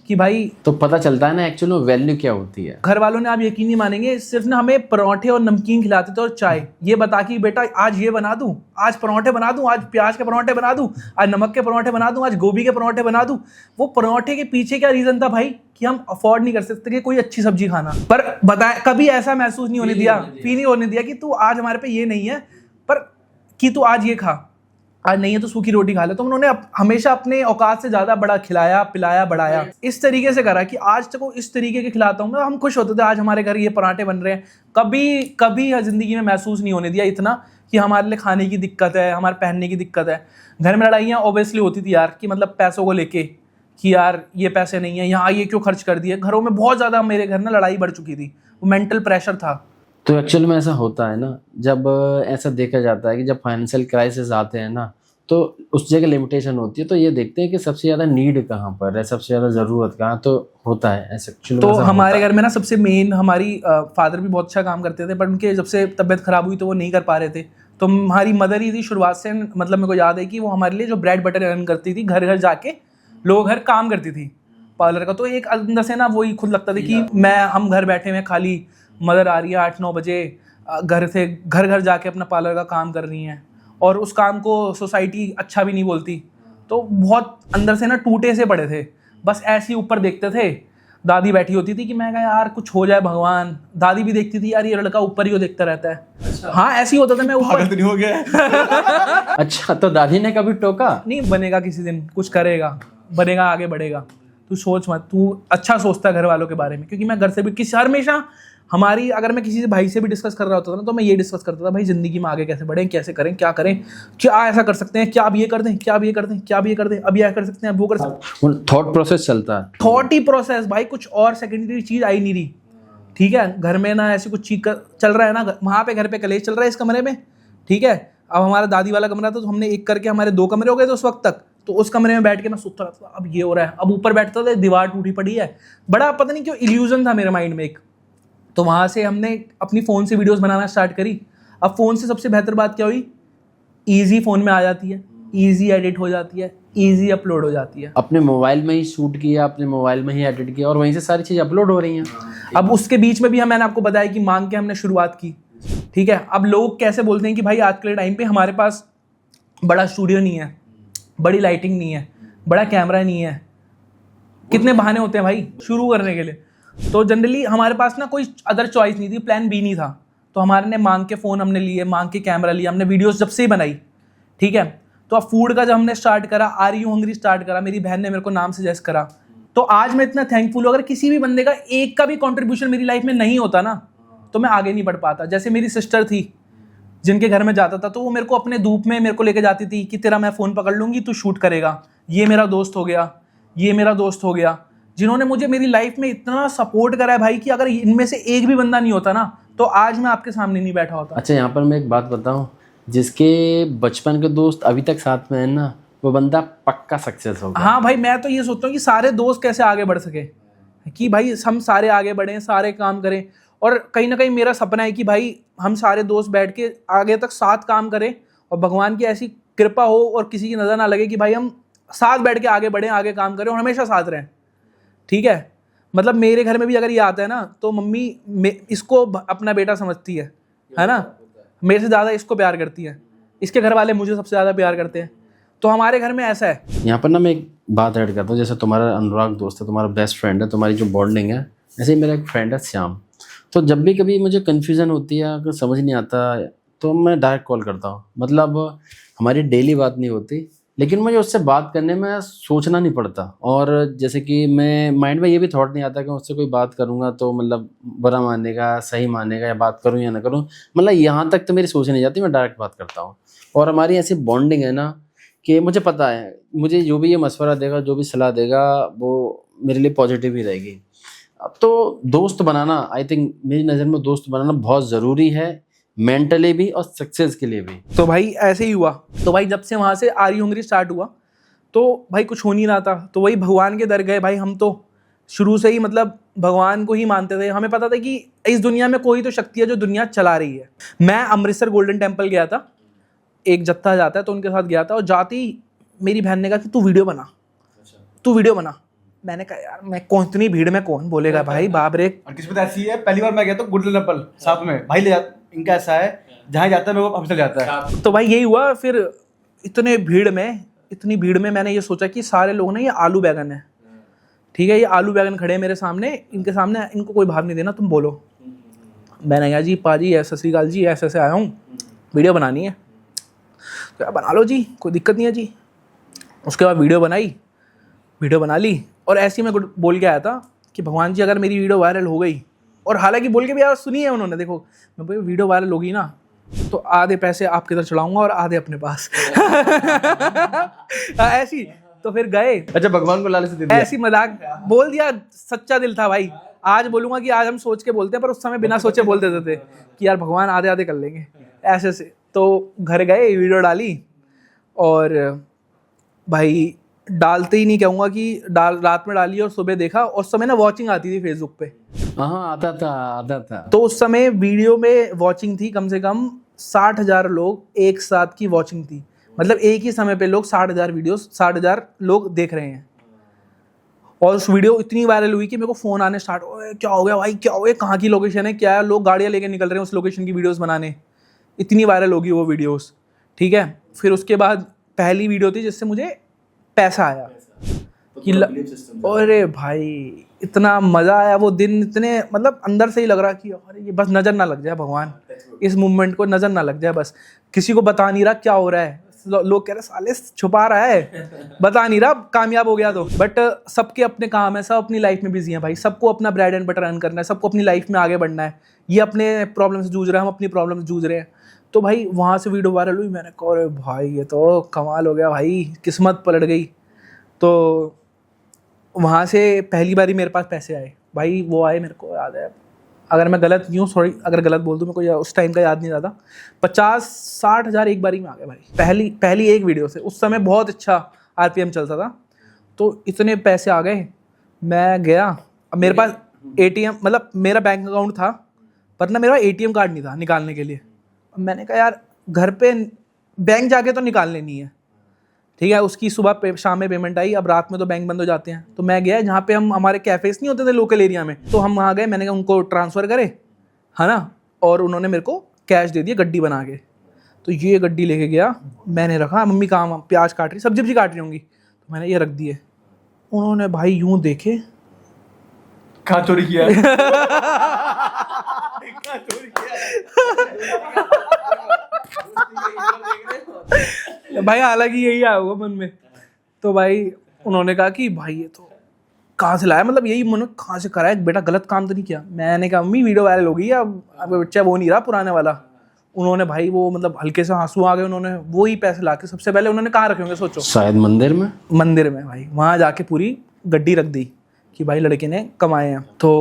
कि भाई, तो पता चलता है ना एक्चुअली में वैल्यू क्या होती है। घर वालों ने, आप यकीन नहीं मानेंगे, सिर्फ ना हमें पराठे और नमकीन खिलाते थे और चाय, ये बता कि बेटा आज ये बना दूं, आज पराठे बना दूं, आज प्याज के पराठे बना दूं, आज नमक के पराठे बना दूं, आज गोभी के पराठे बना दूं। वो पराठे के पीछे क्या रीज़न था भाई, कि हम अफोर्ड नहीं कर सकते कि कोई अच्छी सब्जी खाना। पर बताया, कभी ऐसा महसूस नहीं होने दिया, फील नहीं होने दिया कि तू आज हमारे पे ये नहीं है, पर कि तू आज ये खा, आज नहीं है तो सूखी रोटी खा ले। तो उन्होंने हमेशा अपने औकात से ज़्यादा बड़ा खिलाया, पिलाया, बढ़ाया, इस तरीके से करा कि आज तक वो इस तरीके के खिलाता हूँ मैं। हम खुश होते थे आज हमारे घर ये पराठे बन रहे हैं। कभी ज़िंदगी में महसूस नहीं होने दिया इतना कि हमारे लिए खाने की दिक्कत है, हमारे पहनने की दिक्कत है। घर में लड़ाइयाँ ऑब्वियसली होती थी यार, कि मतलब पैसों को लेके कि यार ये पैसे नहीं है, यहाँ ये क्यों खर्च कर दिए। घरों में बहुत ज़्यादा मेरे घर में लड़ाई बढ़ चुकी थी, वो मेंटल प्रेशर था। तो एक्चुअल में ऐसा होता है ना, जब ऐसा देखा जाता है कि जब फाइनेंशियल क्राइसिस आते हैं ना, तो उस जगह लिमिटेशन होती है। तो ये देखते हैं कि सबसे ज़्यादा नीड कहाँ पर है, सबसे ज़्यादा ज़रूरत कहाँ, तो होता है ऐसा। तो हमारे घर में ना सबसे मेन, हमारी फादर भी बहुत अच्छा काम करते थे, पर उनके जब से तबीयत ख़राब हुई तो वो नहीं कर पा रहे थे। तो हमारी मदर ही थी शुरुआत से, मतलब मेरे को याद है कि वो हमारे लिए जो ब्रेड बटर रन करती थी, घर घर जाके लोगों घर काम करती थी पार्लर का। तो एक अंदर से ना वही खुद लगता था कि हम घर बैठे हुए खाली, मदर आ रही है 8-9 बजे घर से, घर घर जाके अपना पार्लर का काम कर रही हैं, और उस काम को सोसाइटी अच्छा भी नहीं बोलती। तो बहुत अंदर से ना टूटे से पड़े थे, बस ऐसे ही ऊपर देखते थे। दादी बैठी होती थी कि मैं कहा यार कुछ हो जाए भगवान। दादी भी देखती थी यार ये लड़का ऊपर ही वो देखता रहता है। अच्छा। हाँ ऐसे ही होता था, मैं ऊपर नहीं हो गया। अच्छा, तो दादी ने कभी टोका नहीं? बनेगा किसी दिन, कुछ करेगा, बनेगा, आगे बढ़ेगा, तू सोच मत। तू अच्छा सोचता है घर वालों के बारे में, क्योंकि मैं घर से भी हमेशा हमारी, अगर मैं किसी से भाई से भी डिस्कस कर रहा होता था ना, तो मैं ये डिस्कस करता था भाई ज़िंदगी में आगे कैसे बढ़ें, कैसे करें, क्या करें, क्या ऐसा कर सकते हैं, क्या अब ये कर दें, क्या अब ये कर दें, क्या अब ये कर दें, अब ये कर सकते हैं, अब वो कर सकते हैं। थॉट प्रोसेस चलता है, थॉट ही प्रोसेस भाई, कुछ और सेकेंडरी चीज़ आई नहीं रही। ठीक है, घर में ना ऐसी कुछ चीज चल रहा है ना, वहाँ पे घर पे कलेश चल रहा है इस कमरे में। ठीक है, अब हमारा दादी वाला कमरा था, तो हमने एक करके हमारे 2 कमरे हो गए थे उस वक्त तक। तो उस कमरे में बैठ के मैं सोचता रहता था अब ये हो रहा है, अब ऊपर बैठता था दीवार टूटी पड़ी है, बड़ा पता नहीं क्यों इल्यूजन था मेरे माइंड में एक। तो वहाँ से हमने अपनी फ़ोन से वीडियोस बनाना स्टार्ट करी। अब फ़ोन से सबसे बेहतर बात क्या हुई, ईजी फ़ोन में आ जाती है, ईजी एडिट हो जाती है, ईजी अपलोड हो जाती है। अपने मोबाइल में ही शूट किया, अपने मोबाइल में ही एडिट किया, और वहीं से सारी चीज़ अपलोड हो रही हैं। अब उसके बीच में भी मैंने आपको बताया कि मांग के हमने शुरुआत की। ठीक है, अब लोग कैसे बोलते हैं कि भाई आज के टाइम पे हमारे पास बड़ा स्टूडियो नहीं है, बड़ी लाइटिंग नहीं है, बड़ा कैमरा नहीं है। कितने बहाने होते हैं भाई शुरू करने के लिए। तो जनरली हमारे पास ना कोई अदर चॉइस नहीं थी, प्लान बी नहीं था। तो हमारे ने मांग के फ़ोन हमने लिए, मांग के कैमरा लिया, हमने वीडियोस जब से ही बनाई। ठीक है, तो अब फूड का जब हमने स्टार्ट करा, आर यू हंग्री स्टार्ट करा, मेरी बहन ने मेरे को नाम सजेस्ट करा। तो आज मैं इतना थैंकफुल हूँ। अगर किसी भी बंदे का एक का भी कंट्रीब्यूशन मेरी लाइफ में नहीं होता ना, तो मैं आगे नहीं बढ़ पाता। जैसे मेरी सिस्टर थी जिनके घर में जाता था, तो वो मेरे को अपने धूप में मेरे को लेके जाती थी कि तेरा मैं फ़ोन पकड़ लूँगी, तू शूट करेगा, ये मेरा दोस्त हो गया, ये मेरा दोस्त हो गया। जिन्होंने मुझे मेरी लाइफ में इतना सपोर्ट करा है भाई कि अगर इनमें से एक भी बंदा नहीं होता ना तो आज मैं आपके सामने नहीं बैठा होता। अच्छा, यहाँ पर मैं एक बात बताऊँ, जिसके बचपन के दोस्त अभी तक साथ में है ना, वो बंदा पक्का सक्सेस होगा। हाँ भाई, मैं तो ये सोचता हूँ कि सारे दोस्त कैसे आगे बढ़ सके, कि भाई हम सारे आगे बढ़ें, सारे काम करें। और कहीं ना कहीं मेरा सपना है कि भाई हम सारे दोस्त बैठ के आगे तक साथ काम करें और भगवान की ऐसी कृपा हो और किसी की नज़र ना लगे कि भाई हम साथ बैठ के आगे बढ़ें, आगे काम करें और हमेशा साथ रहें। ठीक है, मतलब मेरे घर में भी अगर ये आता है ना तो मम्मी इसको अपना बेटा समझती है ना, मेरे से ज़्यादा इसको प्यार करती है, इसके घर वाले मुझे सबसे ज़्यादा प्यार करते हैं। तो हमारे घर में ऐसा है। यहाँ पर ना मैं एक बात ऐड करता हूँ, जैसे तुम्हारा अनुराग दोस्त है, तुम्हारा बेस्ट फ्रेंड है, तुम्हारी जो बॉन्डिंग है, ऐसे ही मेरा एक फ्रेंड है श्याम। तो जब भी कभी मुझे कन्फ्यूज़न होती है, अगर समझ नहीं आता तो मैं डायरेक्ट कॉल करता हूँ। मतलब हमारी डेली बात नहीं होती, लेकिन मुझे उससे बात करने में सोचना नहीं पड़ता। और जैसे कि मैं माइंड में ये भी थॉट नहीं आता कि उससे कोई बात करूँगा तो मतलब बुरा मानेगा, सही मानेगा, या बात करूँ या ना करूँ, मतलब यहाँ तक तो मेरी सोच नहीं जाती, मैं डायरेक्ट बात करता हूँ। और हमारी ऐसी बॉन्डिंग है ना कि मुझे पता है, मुझे जो भी ये मशवरा देगा, जो भी सलाह देगा, वो मेरे लिए पॉजिटिव ही रहेगी। अब तो दोस्त बनाना, आई थिंक मेरी नज़र में दोस्त बनाना बहुत ज़रूरी है, मेंटली भी और सक्सेस के लिए भी। तो भाई ऐसे ही हुआ। तो भाई जब से वहाँ से आर्य हंगरी स्टार्ट हुआ तो भाई कुछ हो नहीं रहा था, तो वही भगवान के दर गए भाई। हम तो शुरू से ही मतलब भगवान को ही मानते थे। हमें पता था कि इस दुनिया में कोई तो शक्ति है जो दुनिया चला रही है। मैं अमृतसर गोल्डन टेम्पल गया था, एक जत्था जाता है तो उनके साथ गया था, और जाते ही मेरी बहन ने कहा कि तू वीडियो बना, तू वीडियो बना। मैंने कहा यार मैं कौन, इतनी भीड़ में कौन बोलेगा भाई, बाप रे। और किस्मत ऐसी है, पहली बार मैं गया तो गोल्डन टेम्पल साथ में भाई ले जाता, इनका ऐसा है जहाँ जाता है मेरे को हमसे जाता है। तो भाई यही हुआ। फिर इतनी भीड़ में मैंने ये सोचा कि सारे लोग ना, ये आलू बैगन है, ठीक है, ये आलू बैगन खड़े हैं मेरे सामने, इनके सामने इनको कोई भाव नहीं देना, तुम बोलो। मैंने कहा जी पाजी सत श्री अकाल जी, ऐसे आया हूँ, वीडियो बनानी है। तो बना लो जी, कोई दिक्कत नहीं है जी। उसके बाद वीडियो बना ली, और ऐसे ही मैं बोल के आया था कि भगवान जी अगर मेरी वीडियो वायरल हो गई, और हालांकि बोल के भी यार सुनी है उन्होंने, देखो मैं बोल वीडियो वायरल होगी ना तो आधे पैसे आपके इधर चढ़ाऊंगा और आधे अपने पास। ऐसी तो फिर गए। अच्छा, भगवान को लालच दे दिया। ऐसी मजाक बोल दिया, सच्चा दिल था भाई। आज बोलूंगा कि आज हम सोच के बोलते हैं, पर उस समय बिना सोचे बोल देते थे कि यार भगवान आधे आधे कर लेंगे ऐसे से। तो घर गए, वीडियो डाली, और भाई डालते ही नहीं कहूँगा कि रात में डाली और सुबह देखा। उस समय ना वॉचिंग आती थी फेसबुक पे। हाँ, आता था। तो उस समय वीडियो में वॉचिंग थी कम से कम 60,000 लोग एक साथ की वॉचिंग थी। मतलब एक ही समय पे लोग 60,000 लोग देख रहे हैं। और उस वीडियो इतनी वायरल हुई कि मेरे को फ़ोन आने स्टार्ट हो गए, क्या हो गया भाई, क्या हो गया, कहाँ की लोकेशन है, क्या है, लोग गाड़ियाँ लेके निकल रहे हैं उस लोकेशन की वीडियोस बनाने। इतनी वायरल होगी वो वीडियोस, ठीक है। फिर उसके बाद पहली वीडियो थी जिससे मुझे पैसा आया कि अरे भाई इतना मज़ा आया वो दिन। इतने मतलब अंदर से ही लग रहा कि अरे ये बस नज़र ना लग जाए, भगवान इस मूवमेंट को नज़र ना लग जाए, बस किसी को बता नहीं रहा क्या हो रहा है। लोग कह रहे साले छुपा रहा है, बता नहीं रहा, कामयाब हो गया तो। बट सबके अपने काम है, सब अपनी लाइफ में बिजी हैं भाई, सबको अपना ब्रेड एंड बटर अर्न करना है, सबको अपनी लाइफ में आगे बढ़ना है। ये अपने प्रॉब्लम से जूझ रहे हैं, हम अपनी प्रॉब्लम से जूझ रहे हैं। तो भाई वहाँ से वीडियो वायरल हुई, मैंने कहा अरे भाई ये तो कमाल हो गया भाई, किस्मत पलट गई। तो वहाँ से पहली बार ही मेरे पास पैसे आए भाई। वो आए, मेरे को याद है, अगर मैं गलत यूँ सॉरी अगर गलत बोल दूँ, मेरे को उस टाइम का याद नहीं रहता, 50-60 हज़ार एक बारी में आ गए भाई, पहली एक वीडियो से। उस समय बहुत अच्छा RPM चलता था, तो इतने पैसे आ गए। मैं गया, अब मेरे पास ATM मतलब मेरा बैंक अकाउंट था, पर ना मेरा ATM कार्ड नहीं था निकालने के लिए। मैंने कहा यार घर पे बैंक जाके तो निकालने नहीं है, ठीक है। उसकी सुबह शाम में पेमेंट आई, अब रात में तो बैंक बंद हो जाते हैं। तो मैं गया जहाँ पे हमारे कैफ़ेस नहीं होते थे लोकल एरिया में, तो हम वहाँ गए, मैंने कहा उनको ट्रांसफ़र करे, है ना, और उन्होंने मेरे को कैश दे दिया गड्डी बना के। तो ये गड्डी लेके गया, मैंने रखा, मम्मी काम प्याज काट रही, सब्जी काट रही होंगी, तो मैंने ये रख दिए। उन्होंने भाई यूँ देखे, कहाँ चोरी किया है? भाई हालांकि यही आया होगा मन में। तो भाई उन्होंने कहा कि भाई ये तो कहाँ से लाया, मतलब यही मन कहाँ से करा है, बेटा गलत काम तो नहीं किया। मैंने कहा मम्मी वीडियो वायरल हो गई है, अब आपका बच्चा वो नहीं रहा पुराने वाला। उन्होंने भाई वो मतलब हल्के से आंसू आ गए, उन्होंने वो ही पैसे ला के सबसे पहले उन्होंने कहाँ रखे होंगे सोचो, शायद मंदिर में भाई। वहाँ जाके पूरी गड्डी रख दी कि भाई लड़के ने कमाए हैं। तो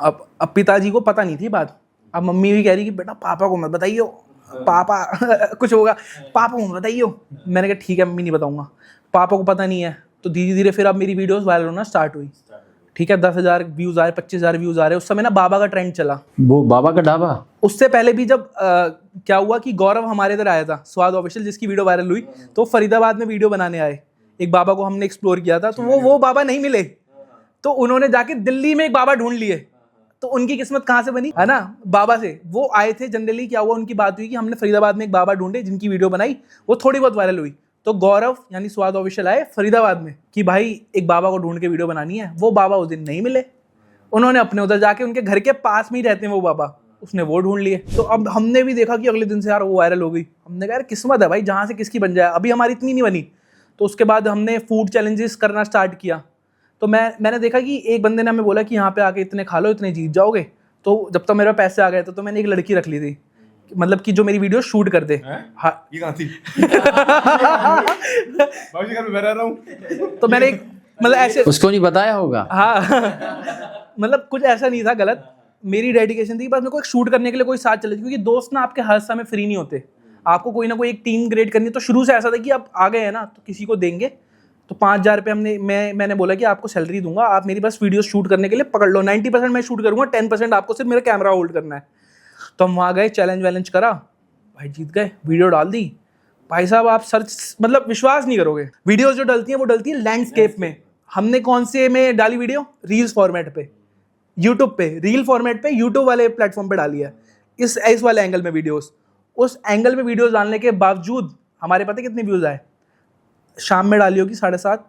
अब पिताजी को पता नहीं थी बात। अब मम्मी भी कह रही कि बेटा पापा को मत बताइयो, पापा कुछ होगा, पापा को मत बताइयो। मैंने कहा ठीक है मम्मी, नहीं बताऊंगा, पापा को पता नहीं है। तो धीरे धीरे फिर अब मेरी वीडियोस वायरल होना स्टार्ट हुई। ठीक है, 10,000 व्यूज़ आ रहे, 25,000 व्यूज़ आ रहे। उस समय ना बाबा का ट्रेंड चला। वो बाबा का ढाबा? उससे पहले भी जब क्या हुआ कि गौरव हमारे इधर आया था, स्वाद ऑफिशियल, जिसकी वीडियो वायरल हुई, तो फरीदाबाद में वीडियो बनाने आए। एक बाबा को हमने एक्सप्लोर किया था, तो वो बाबा नहीं मिले, तो उन्होंने जाके दिल्ली में एक बाबा ढूंढ लिए। तो उनकी किस्मत कहाँ से बनी, है ना, बाबा से। वो आए थे जनरली, क्या हुआ उनकी बात हुई कि हमने फरीदाबाद में एक बाबा ढूंढे जिनकी वीडियो बनाई, वो थोड़ी बहुत वायरल हुई। तो गौरव यानी स्वाद ऑफिशियल आए फरीदाबाद में कि भाई एक बाबा को ढूंढ के वीडियो बनानी है। वो बाबा उस दिन नहीं मिले, उन्होंने अपने उधर जाके, उनके घर के पास में ही रहते हैं वो बाबा, उसने वो ढूंढ लिए। तो अब हमने भी देखा कि अगले दिन से यार वो वायरल हो गई। हमने कहा यार किस्मत है भाई, जहाँ से किसकी बन जाए। अभी हमारी इतनी नहीं बनी, तो उसके बाद हमने फूड चैलेंजेस करना स्टार्ट किया। तो मैंने देखा कि एक बंदे ने हमें बोला कि यहाँ पे आके इतने खा लो, इतने जीत जाओगे। तो जब तक मेरे पैसे आ गए तो मैंने एक लड़की रख ली थी, मतलब कि जो मेरी वीडियो शूट कर दे। हाँ, ये कहाँ थी? बाबूजी घर में मैं रह रहा हूँ। तो मैंने एक मतलब ऐसे, उसको नहीं बताया होगा। हाँ मतलब कुछ ऐसा नहीं था गलत, मेरी डेडिकेशन थी, बस मेरे को एक शूट करने के लिए कोई साथ चले, क्योंकि दोस्त ना आपके हर समय फ्री नहीं होते, आपको कोई ना कोई एक टीम क्रिएट करनी है। तो शुरू से ऐसा था कि आप आ गए हैं ना तो किसी को देंगे। तो 5,000 रुपये मैंने बोला कि आपको सैलरी दूंगा, आप मेरी बस वीडियो शूट करने के लिए पकड़ लो, 90% मैं शूट करूंगा, 10% आपको सिर्फ मेरा कैमरा होल्ड करना है। तो हम वहाँ गए, चैलेंज वैलेंज करा, भाई जीत गए, वीडियो डाल दी। भाई साहब आप सर्च, मतलब विश्वास नहीं करोगे, वीडियोस जो डलती हैं वो डलती है लैंडस्केप में। हमने कौन से में डाली वीडियो, रील्स फॉर्मेट पे, यूट्यूब पे, रील फॉर्मेट पे, यूट्यूब वाले प्लेटफॉर्म पे डाली है, इस वाले एंगल में वीडियोस। उस एंगल में वीडियोस डालने के बावजूद हमारे पता कितने व्यूज़ आए? शाम में डाली होगी 7:30,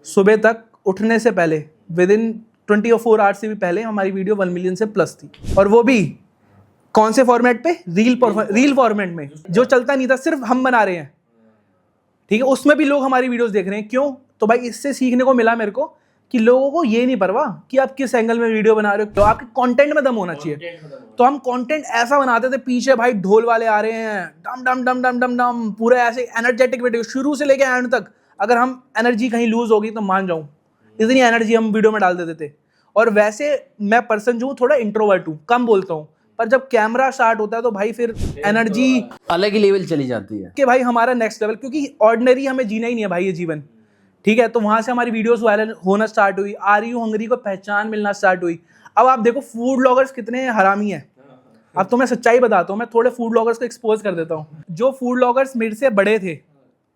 सुबह तक उठने से पहले विद इन 24 आवर्स से भी पहले हमारी वीडियो 1 मिलियन से प्लस थी। और वो भी कौन से फॉर्मेट पे? रील फॉर्मेट में, जो चलता नहीं था, सिर्फ हम बना रहे हैं। ठीक है, उसमें भी लोग हमारी वीडियोस देख रहे हैं। क्यों? तो भाई इससे सीखने को मिला मेरे को कि लोगों को ये नहीं परवाह कि आप किस एंगल में वीडियो बना रहे हो, तो आपके कंटेंट में दम होना चाहिए। तो हम कंटेंट ऐसा बनाते थे, पीछे भाई ढोल वाले आ रहे हैं, डम डम डम डम डम डम, पूरे ऐसे एनर्जेटिक वीडियो शुरू से लेके एंड तक। अगर हम एनर्जी कहीं लूज होगी तो मान जाऊं, इतनी एनर्जी हम वीडियो में डाल देते थे। और वैसे मैं पर्सन जो हूँ थोड़ा इंट्रोवर्ट हूँ, कम बोलता हूँ, पर जब कैमरा स्टार्ट होता है तो भाई फिर एनर्जी अलग ही लेवल चली जाती है कि भाई हमारा नेक्स्ट लेवल, क्योंकि ऑर्डिनरी हमें जीना ही नहीं है भाई ये जीवन। ठीक है, तो वहाँ से हमारी वीडियोस वायरल होना स्टार्ट हुई, आर यू हंगरी को पहचान मिलना स्टार्ट हुई। अब आप देखो फूड ब्लॉगर्स कितने हरामी हैं। अब तो मैं सच्चाई बताता हूँ, मैं थोड़े फूड ब्लॉगर्स को एक्सपोज कर देता हूँ। जो फूड ब्लॉगर्स मेरे से बड़े थे,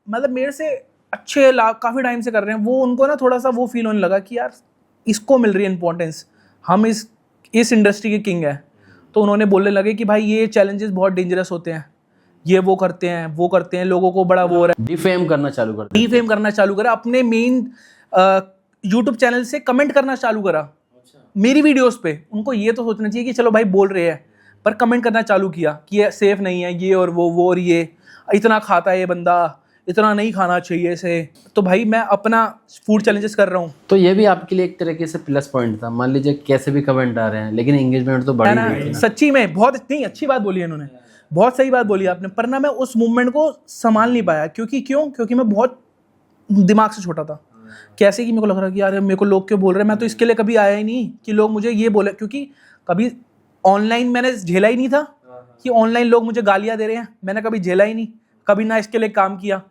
मतलब मेरे से अच्छे काफ़ी टाइम से कर रहे हैं, वो उनको ना थोड़ा सा वो फील होने लगा कि यार इसको मिल रही है इंपॉर्टेंस, हम इस इंडस्ट्री के किंग हैं। तो उन्होंने बोलने लगे कि भाई ये चैलेंजेस बहुत डेंजरस होते हैं, ये वो करते हैं, लोगों को बड़ा वो हो रहा है, डिफेम करना चालू करा, अपने मेन यूट्यूब चैनल से कमेंट करना चालू करा मेरी वीडियोस पे। उनको ये तो सोचना चाहिए कि चलो भाई बोल रहे हैं, पर कमेंट करना चालू किया कि ये सेफ नहीं है, ये और वो और ये इतना खाता है ये बंदा, इतना नहीं खाना चाहिए इसे। तो भाई मैं अपना फूड चैलेंजेस कर रहा हूँ। तो ये भी आपके लिए एक तरीके से प्लस पॉइंट था। मान लीजिए कैसे भी कमेंट आ रहे हैं, लेकिन एंगेजमेंट तो बढ़ी हुई थी ना। सच्ची में बहुत इतनी अच्छी बात बोली है इन्होंने, बहुत सही बात बोली आपने। पर ना मैं उस मूवमेंट को संभाल नहीं पाया, क्योंकि मैं बहुत दिमाग से छोटा था। कैसे कि मेरे को लग रहा कि यार मेरे को लोग क्यों बोल रहे हैं, मैं तो इसके लिए कभी आया ही नहीं कि लोग मुझे ये बोले, क्योंकि कभी ऑनलाइन मैंने झेला ही नहीं था कि ऑनलाइन लोग मुझे गालियाँ दे रहे हैं, मैंने कभी झेला ही नहीं, कभी ना इसके लिए काम किया।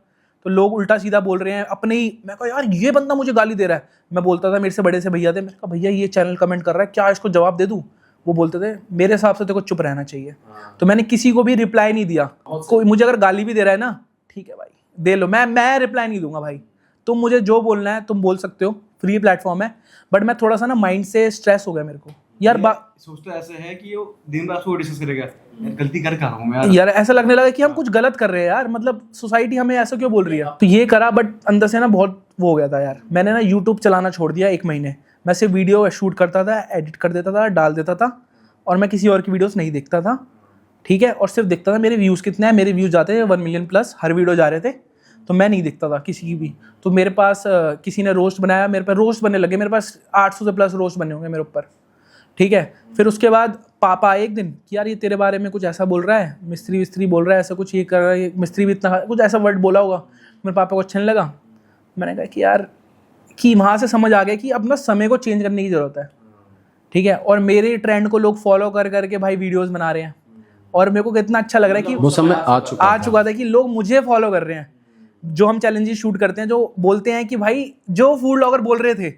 तो लोग उल्टा सीधा बोल रहे हैं अपने ही। मैं कहा यार ये बंदा मुझे गाली दे रहा है। मैं बोलता था, मेरे से बड़े से भैया थे, मैं कहा भैया ये चैनल कमेंट कर रहा है, क्या इसको जवाब दे दूँ? वो बोलते थे मेरे हिसाब से तेरे को चुप रहना चाहिए। तो मैंने किसी को भी रिप्लाई नहीं दिया। कोई मुझे अगर गाली भी दे रहा है ना, ठीक है भाई दे लो, मैं रिप्लाई नहीं दूंगा भाई। तुम मुझे जो बोलना है तुम बोल सकते हो, फ्री प्लेटफॉर्म है। बट मैं थोड़ा सा ना माइंड से स्ट्रेस हो गया मेरे को यार। सोचता ऐसे है कि वो दिन रात को डिस्कस करेगा, यार गलती कर रहा हूं मैं यार ऐसा लगने लगा कि हम कुछ गलत कर रहे हैं यार, मतलब सोसाइटी हमें ऐसा क्यों बोल रही है। तो ये करा, बट अंदर से ना बहुत वो हो गया था यार। मैंने ना यूट्यूब चलाना छोड़ दिया 1 महीने। मैं सिर्फ वीडियो शूट करता था, एडिट कर देता था, डाल देता था, और मैं किसी और की वीडियोस नहीं देखता था। ठीक है, और सिर्फ देखता था मेरे व्यूज़ कितने हैं। मेरे व्यूज़ जाते थे 1 मिलियन प्लस, हर वीडियो जा रहे थे, तो मैं नहीं देखता था किसी की भी। तो मेरे पास किसी ने रोस्ट बनाया, मेरे पे रोस्ट बनने लगे, मेरे पास 800 से प्लस रोस्ट बने होंगे मेरे ऊपर। ठीक है, फिर उसके बाद पापा आए एक दिन कि यार ये तेरे बारे में कुछ ऐसा बोल रहा है, मिस्त्री बोल रहा है ऐसा कुछ, ये कर रहा है, मिस्त्री भी इतना कुछ ऐसा वर्ड बोला होगा। मेरे पापा को अच्छा नहीं लगा। मैंने कहा कि यार कि वहाँ से समझ आ गया कि अपना समय को चेंज करने की ज़रूरत है, ठीक है। और मेरे ट्रेंड को लोग फॉलो कर करके भाई वीडियोस बना रहे हैं, और मेरे को कितना अच्छा लग रहा है कि वो समय आ चुका था कि लोग मुझे फॉलो कर रहे हैं। जो हम चैलेंजेस शूट करते हैं, जो बोलते हैं कि भाई जो फूड ब्लॉगर बोल रहे थे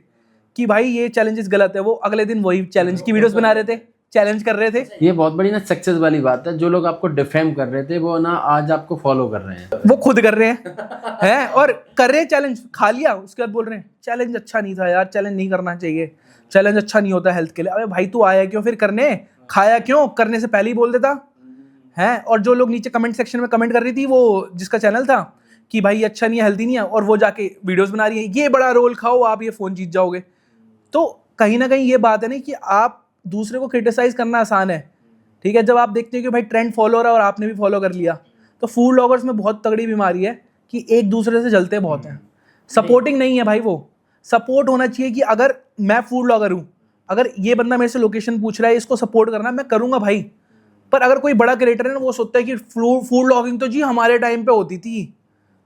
कि भाई ये चैलेंजेस गलत है, वो अगले दिन वही चैलेंज की वीडियोस बना रहे थे, चैलेंज कर रहे थे। ये बहुत बड़ी ना सक्सेस वाली बात है। जो लोग आपको डिफेम कर रहे थे वो ना आज आपको फॉलो कर रहे हैं, वो खुद कर रहे हैं और कर रहे हैं चैलेंज, खा लिया उसके बाद बोल रहे हैं चैलेंज अच्छा नहीं था यार, चैलेंज नहीं करना चाहिए, चैलेंज अच्छा नहीं होता हेल्थ के लिए। अबे भाई तू आया क्यों फिर करने, खाया क्यों, करने से पहले ही बोल देता है। और जो लोग नीचे कमेंट सेक्शन में कमेंट कर रही थी, वो जिसका चैनल था कि भाई अच्छा नहीं है, हेल्दी नहीं है, और वो जाके वीडियोस बना रही है, ये बड़ा रोल खाओ आप, ये फ़ोन जीत जाओगे। तो कहीं ना कहीं ये बात है ना कि आप दूसरे को क्रिटिसाइज करना आसान है, ठीक है। जब आप देखते हो कि भाई ट्रेंड फॉलो हो रहा है और आपने भी फॉलो कर लिया, तो फूड ब्लॉगर्स में बहुत तगड़ी बीमारी है कि एक दूसरे से जलते बहुत हैं, सपोर्टिंग नहीं है भाई। वो सपोर्ट होना चाहिए कि अगर मैं फूड ब्लॉगर हूँ, अगर ये बंदा मेरे से लोकेशन पूछ रहा है, इसको सपोर्ट करना, मैं करूँगा भाई। पर अगर कोई बड़ा क्रिएटर है ना, वो सोचता है कि फूड ब्लॉगिंग तो जी हमारे टाइम पे होती थी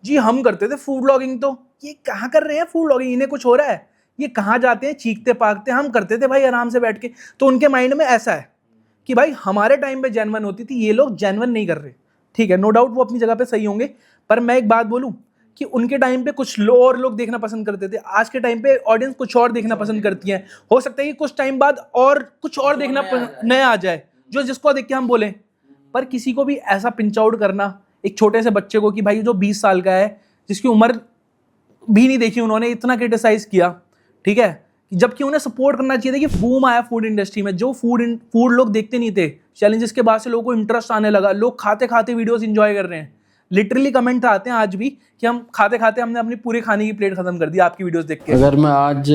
जी, हम करते थे फूड ब्लॉगिंग, तो ये कहाँ कर रहे हैं फूड ब्लॉगिंग, इन्हें कुछ हो रहा है, ये कहाँ जाते हैं चीखते पागते, हम करते थे भाई आराम से बैठ के। तो उनके माइंड में ऐसा है कि भाई हमारे टाइम पे जेन्युइन होती थी, ये लोग जेन्युइन नहीं कर रहे, ठीक है। नो डाउट वो अपनी जगह पे सही होंगे, पर मैं एक बात बोलूं कि उनके टाइम पे कुछ और लोग देखना पसंद करते थे, आज के टाइम पे ऑडियंस कुछ और देखना पसंद करती है। हो सकता है कि कुछ टाइम बाद और कुछ और देखना नया आ जाए, जो जिसको देख के हम बोलें। पर किसी को भी ऐसा पिंच आउट करना एक छोटे से बच्चे को कि भाई जो 20 साल का है, जिसकी उम्र भी नहीं देखी उन्होंने, इतना क्रिटिसाइज किया, ठीक है। जबकि उन्हें सपोर्ट करना चाहिए था कि बूम आया फूड इंडस्ट्री में, जो फूड लोग देखते नहीं थे, चैलेंजेस के बाद से लोगों को इंटरेस्ट आने लगा, लोग खाते खाते वीडियोस एंजॉय कर रहे हैं। लिटरली कमेंट आते हैं आज भी कि हम खाते खाते हमने अपनी पूरे खाने की प्लेट खत्म कर दी आपकी वीडियोस देख के। अगर मैं आज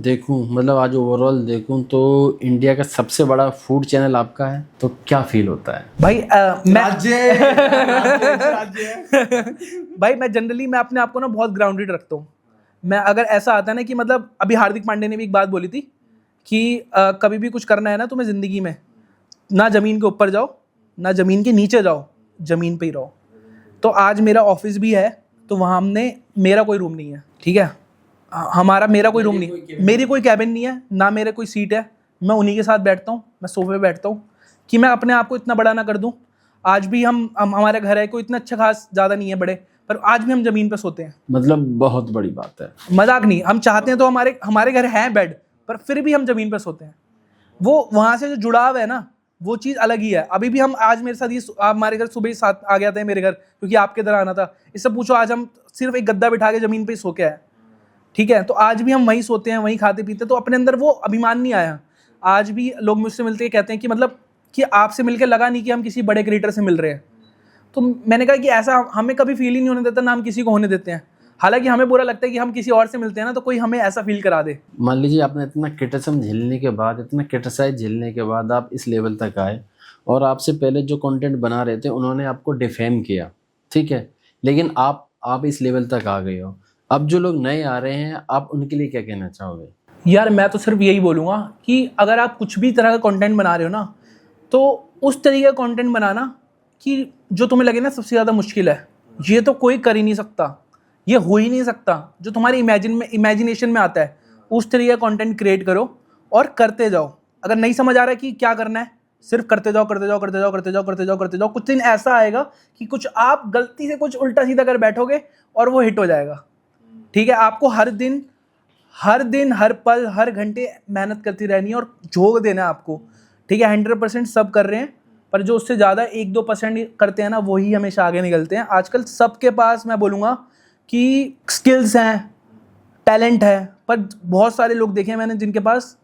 देखूं, मतलब आज ओवरऑल देखूं, तो इंडिया का सबसे बड़ा फूड चैनल आपका है, तो क्या फील होता है भाई? राज्य भाई मैं जनरली मैं अपने आप को ना बहुत ग्राउंडेड रखता हूँ। मैं अगर ऐसा आता है ना कि मतलब अभी हार्दिक पांडे ने भी एक बात बोली थी कि कभी भी कुछ करना है ना तुम्हें ज़िंदगी में, ना ज़मीन के ऊपर जाओ ना ज़मीन के नीचे जाओ, ज़मीन पे ही रहो। तो आज मेरा ऑफिस भी है, तो वहाँ मेरा कोई रूम नहीं है, ठीक है। मेरा कोई रूम नहीं, मेरी कोई कैबिन नहीं है, ना मेरे कोई सीट है, मैं उन्हीं के साथ बैठता हूँ, मैं सोफे पे बैठता हूँ। कि मैं अपने आप को इतना बड़ा ना कर दूँ। आज भी हम हमारे घर है, कोई इतना अच्छा खास ज़्यादा नहीं है बड़े, पर आज भी हम ज़मीन पे सोते हैं। मतलब बहुत बड़ी बात है, मजाक नहीं, हम चाहते हैं तो हमारे घर है बेड, पर फिर भी हम ज़मीन पे सोते हैं। वो वहाँ से जो जुड़ाव है ना, वो चीज़ अलग ही है। अभी भी हम आज मेरे साथ ये हमारे घर सुबह ही 7 आ गया था मेरे घर, क्योंकि आपके इधर आना था। इससे पूछो आज हम सिर्फ एक गद्दा बिठा के ज़मीन पे ही सो के आए, ठीक है। तो आज भी हम वहीं सोते हैं, वहीं खाते पीते, तो अपने अंदर वो अभिमान नहीं आया। आज भी लोग मुझसे मिलते हैं, कहते हैं कि मतलब कि आपसे मिलकर लगा नहीं कि हम किसी बड़े क्रिएटर से मिल रहे हैं। तो मैंने कहा कि ऐसा हमें कभी फील ही नहीं होने देता, ना हम किसी को होने देते हैं। हालांकि हमें बुरा लगता है कि हम किसी और से मिलते हैं ना, तो कोई हमें ऐसा फील करा दे। मान लीजिए आपने इतना क्रिटिसिज्म झेलने के बाद, इतना क्रिटिसाइज झेलने के बाद आप इस लेवल तक आए, और आपसे पहले जो कंटेंट बना रहे थे उन्होंने आपको डिफेम किया, ठीक है, लेकिन आप इस लेवल तक आ गए हो। अब जो लोग नए आ रहे हैं, आप उनके लिए क्या कहना चाहोगे? यार मैं तो सिर्फ यही बोलूँगा कि अगर आप कुछ भी तरह का कंटेंट बना रहे हो ना, तो उस तरीके का कंटेंट बनाना कि जो तुम्हें लगे ना सबसे ज़्यादा मुश्किल है, ये तो कोई कर ही नहीं सकता, ये हो ही नहीं सकता, जो तुम्हारी इमेजिनेशन में आता है, उस तरीके का कंटेंट क्रिएट करो और करते जाओ। अगर नहीं समझ आ रहा है कि क्या करना है, सिर्फ करते जाओ करते जाओ करते जाओ करते जाओ करते जाओ करते जाओ। कुछ दिन ऐसा आएगा कि कुछ आप गलती से कुछ उल्टा सीधा कर बैठोगे और वो हिट हो जाएगा, ठीक है। आपको हर दिन हर पल हर घंटे मेहनत करती रहनी है और झोंक देना है आपको, ठीक है। 100% सब कर रहे हैं, पर जो उससे ज़्यादा 1-2% करते हैं ना, वही हमेशा आगे निकलते हैं। आजकल सबके पास मैं बोलूँगा कि स्किल्स हैं, टैलेंट है, पर बहुत सारे लोग देखे हैं मैंने जिनके पास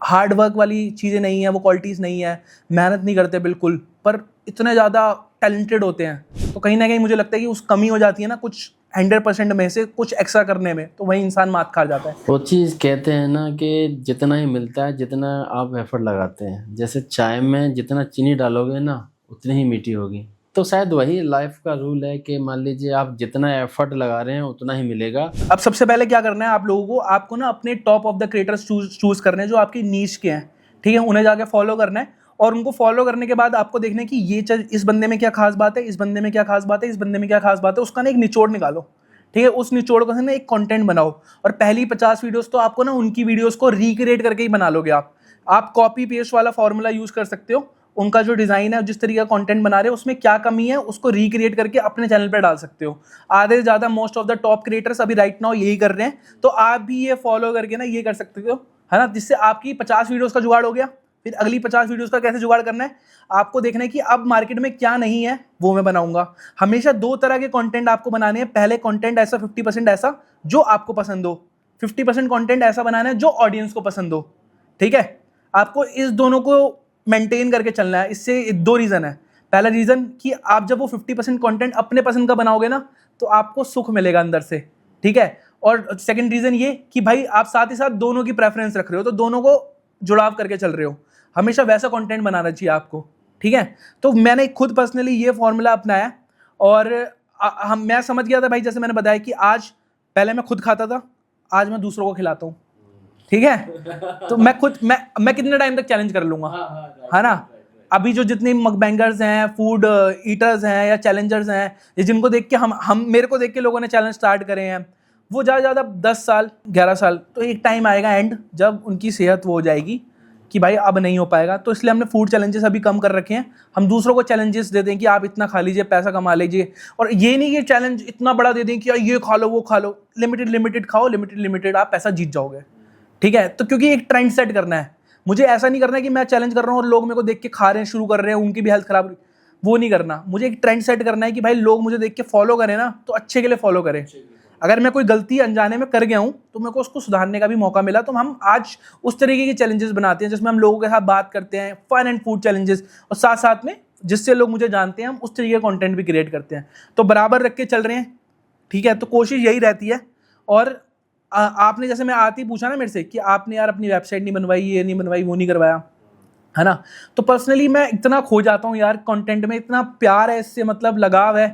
हार्ड वर्क वाली चीज़ें नहीं है, वो क्वालिटीज़ नहीं है, मेहनत नहीं करते बिल्कुल, पर इतने ज़्यादा टैलेंटेड होते हैं। तो कहीं ना कहीं मुझे लगता है कि उस कमी हो जाती है ना कुछ 100% में से कुछ एक्स्ट्रा करने में, तो वही इंसान मात खा जाता है। वो चीज़ कहते हैं ना कि जितना ही मिलता है जितना आप एफर्ट लगाते हैं, जैसे चाय में जितना चीनी डालोगे ना उतनी ही मीठी होगी। तो शायद वही लाइफ का रूल है कि मान लीजिए आप जितना एफर्ट लगा रहे हैं उतना ही मिलेगा। अब सबसे पहले क्या करना है आप लोगों को, आपको ना अपने top of the creators choose करने हैं जो आपकी नीश के हैं, ठीक है। उन्हें जाके फॉलो करना है, और उनको फॉलो करने के बाद आपको देखना है कि ये इस बंदे में क्या खास बात है, इस बंदे में क्या खास बात है, इस बंदे में क्या खास बात है, उसका ना एक निचोड़ निकालो, ठीक है, उस निचोड़ को से ना एक कंटेंट बनाओ, और पहली 50 वीडियोस तो आपको ना उनकी वीडियोस को रिक्रिएट करके ही बना लोगे आप कॉपी पेस्ट वाला फॉर्मूला यूज कर सकते हो, उनका जो डिज़ाइन है, जिस तरीके का कंटेंट बना रहे हो उसमें क्या कमी है उसको रिक्रिएट करके अपने चैनल पर डाल सकते हो। आधे से ज़्यादा most of the top creators अभी राइट नाउ यही कर रहे हैं, तो आप भी ये फॉलो करके ना ये कर सकते हो, है ना, जिससे आपकी 50 वीडियोस का जुगाड़ हो गया। फिर अगली 50 वीडियोस का कैसे जुगाड़ करना है, आपको देखना है कि अब मार्केट में क्या नहीं है वो मैं बनाऊंगा। हमेशा 2 तरह के कंटेंट आपको बनाने हैं। पहले कंटेंट ऐसा 50% ऐसा जो आपको पसंद हो, 50% कंटेंट ऐसा बनाना है जो ऑडियंस को पसंद हो, ठीक है। आपको इस दोनों को मेंटेन करके चलना है। इससे 2 रीज़न है। पहला रीज़न कि आप जब वो 50% कंटेंट अपने पसंद का बनाओगे ना तो आपको सुख मिलेगा अंदर से, ठीक है। और सेकंड रीज़न ये कि भाई आप साथ ही साथ दोनों की प्रेफरेंस रख रहे हो, तो दोनों को जुड़ाव करके चल रहे हो। हमेशा वैसा कंटेंट बनाना चाहिए आपको, ठीक है। तो मैंने खुद पर्सनली ये फॉर्मूला अपनाया, और मैं समझ गया था भाई, जैसे मैंने बताया कि आज पहले मैं खुद खाता था, आज मैं दूसरों को खिलाता हूँ, ठीक है। तो मैं खुद मैं कितने टाइम तक चैलेंज कर लूंगा, है ना। अभी जो जितने मकबैंगर्स हैं, फूड ईटर्स हैं या चैलेंजर्स हैं, ये जिनको देख के हम मेरे को देख के लोगों ने चैलेंज स्टार्ट करे हैं, वो ज़्यादा 10 साल 11 साल, तो एक टाइम आएगा एंड जब उनकी सेहत वो हो जाएगी कि भाई अब नहीं हो पाएगा। तो इसलिए हमने फूड चैलेंजेस अभी कम कर रखे हैं। हम दूसरों को चैलेंजेस दे दें कि आप इतना खा लीजिए, पैसा कमा लीजिए, और ये नहीं कि चैलेंज इतना बड़ा दे दें कि यार ये खा लो वो खा लो। लिमिटेड खाओ, लिमिटेड आप पैसा जीत जाओगे, ठीक है। तो क्योंकि एक ट्रेंड सेट करना है, मुझे ऐसा नहीं करना है कि मैं चैलेंज कर रहा हूँ और लोग मेरे को देख के खा रहे हैं, शुरू कर रहे हैं, उनकी भी हेल्थ खराब, वो नहीं करना। मुझे एक ट्रेंड सेट करना है कि भाई लोग मुझे देख के फॉलो करें ना, तो अच्छे के लिए फॉलो करें। अगर मैं कोई गलती अनजाने में कर गया हूँ तो मेरे को उसको सुधारने का भी मौका मिला। तो हम आज उस तरीके के चैलेंजेस बनाते हैं जिसमें हम लोगों के साथ बात करते हैं, फन एंड फूड चैलेंजेस, और साथ साथ में जिससे लोग मुझे जानते हैं हम उस तरीके का कंटेंट भी क्रिएट करते हैं। तो बराबर रख के चल रहे हैं, ठीक है। तो कोशिश यही रहती है। और आपने जैसे मैं आते ही पूछा ना मेरे से कि आपने यार अपनी वेबसाइट नहीं बनवाई, ये नहीं बनवाई, वो नहीं करवाया, है ना। तो पर्सनली मैं इतना खो जाता हूँ यार कंटेंट में, इतना प्यार है इससे, मतलब लगाव है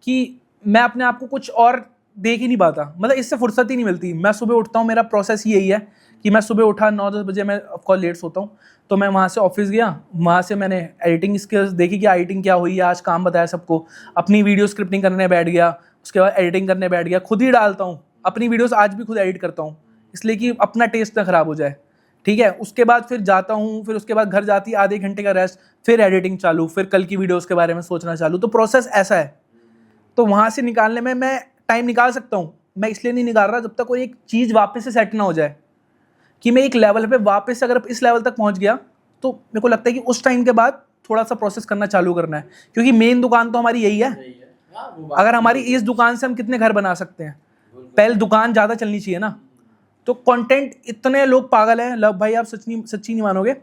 कि मैं अपने आप को कुछ और देख ही नहीं पाता, मतलब इससे फुर्सत ही नहीं मिलती। मैं सुबह उठता हूँ, मेरा प्रोसेस ही यही है कि मैं सुबह उठा 9-10 बजे, मैं ऑफकोर्स लेट सोता हूँ, तो मैं वहाँ से ऑफिस गया, वहाँ से मैंने एडिटिंग स्किल्स देखी कि एडिटिंग क्या हुई है, आज काम बताया सबको, अपनी वीडियो स्क्रिप्टिंग करने बैठ गया, उसके बाद एडिटिंग करने बैठ गया, खुद ही डालता हूँ अपनी वीडियोस, आज भी खुद एडिट करता हूँ, इसलिए कि अपना टेस्ट ना ख़राब हो जाए, ठीक है। उसके बाद फिर जाता हूँ, फिर उसके बाद घर जाती आधे घंटे का रेस्ट, फिर एडिटिंग चालू, फिर कल की वीडियोस के बारे में सोचना चालू। तो प्रोसेस ऐसा है। तो वहाँ से निकालने में मैं टाइम निकाल सकता हूँ, मैं इसलिए नहीं निकाल रहा जब तक कोई एक चीज़ वापस से सेट ना हो जाए, कि मैं एक लेवल पे वापस से अगर इस लेवल तक पहुँच गया तो मेरे को लगता है कि उस टाइम के बाद थोड़ा सा प्रोसेस करना चालू करना है, क्योंकि मेन दुकान तो हमारी यही है। अगर हमारी इस दुकान से हम कितने घर बना सकते हैं, पहले दुकान ज़्यादा चलनी चाहिए ना। तो कंटेंट, इतने लोग पागल हैं लव भाई, आप सच्ची नहीं मानोगे,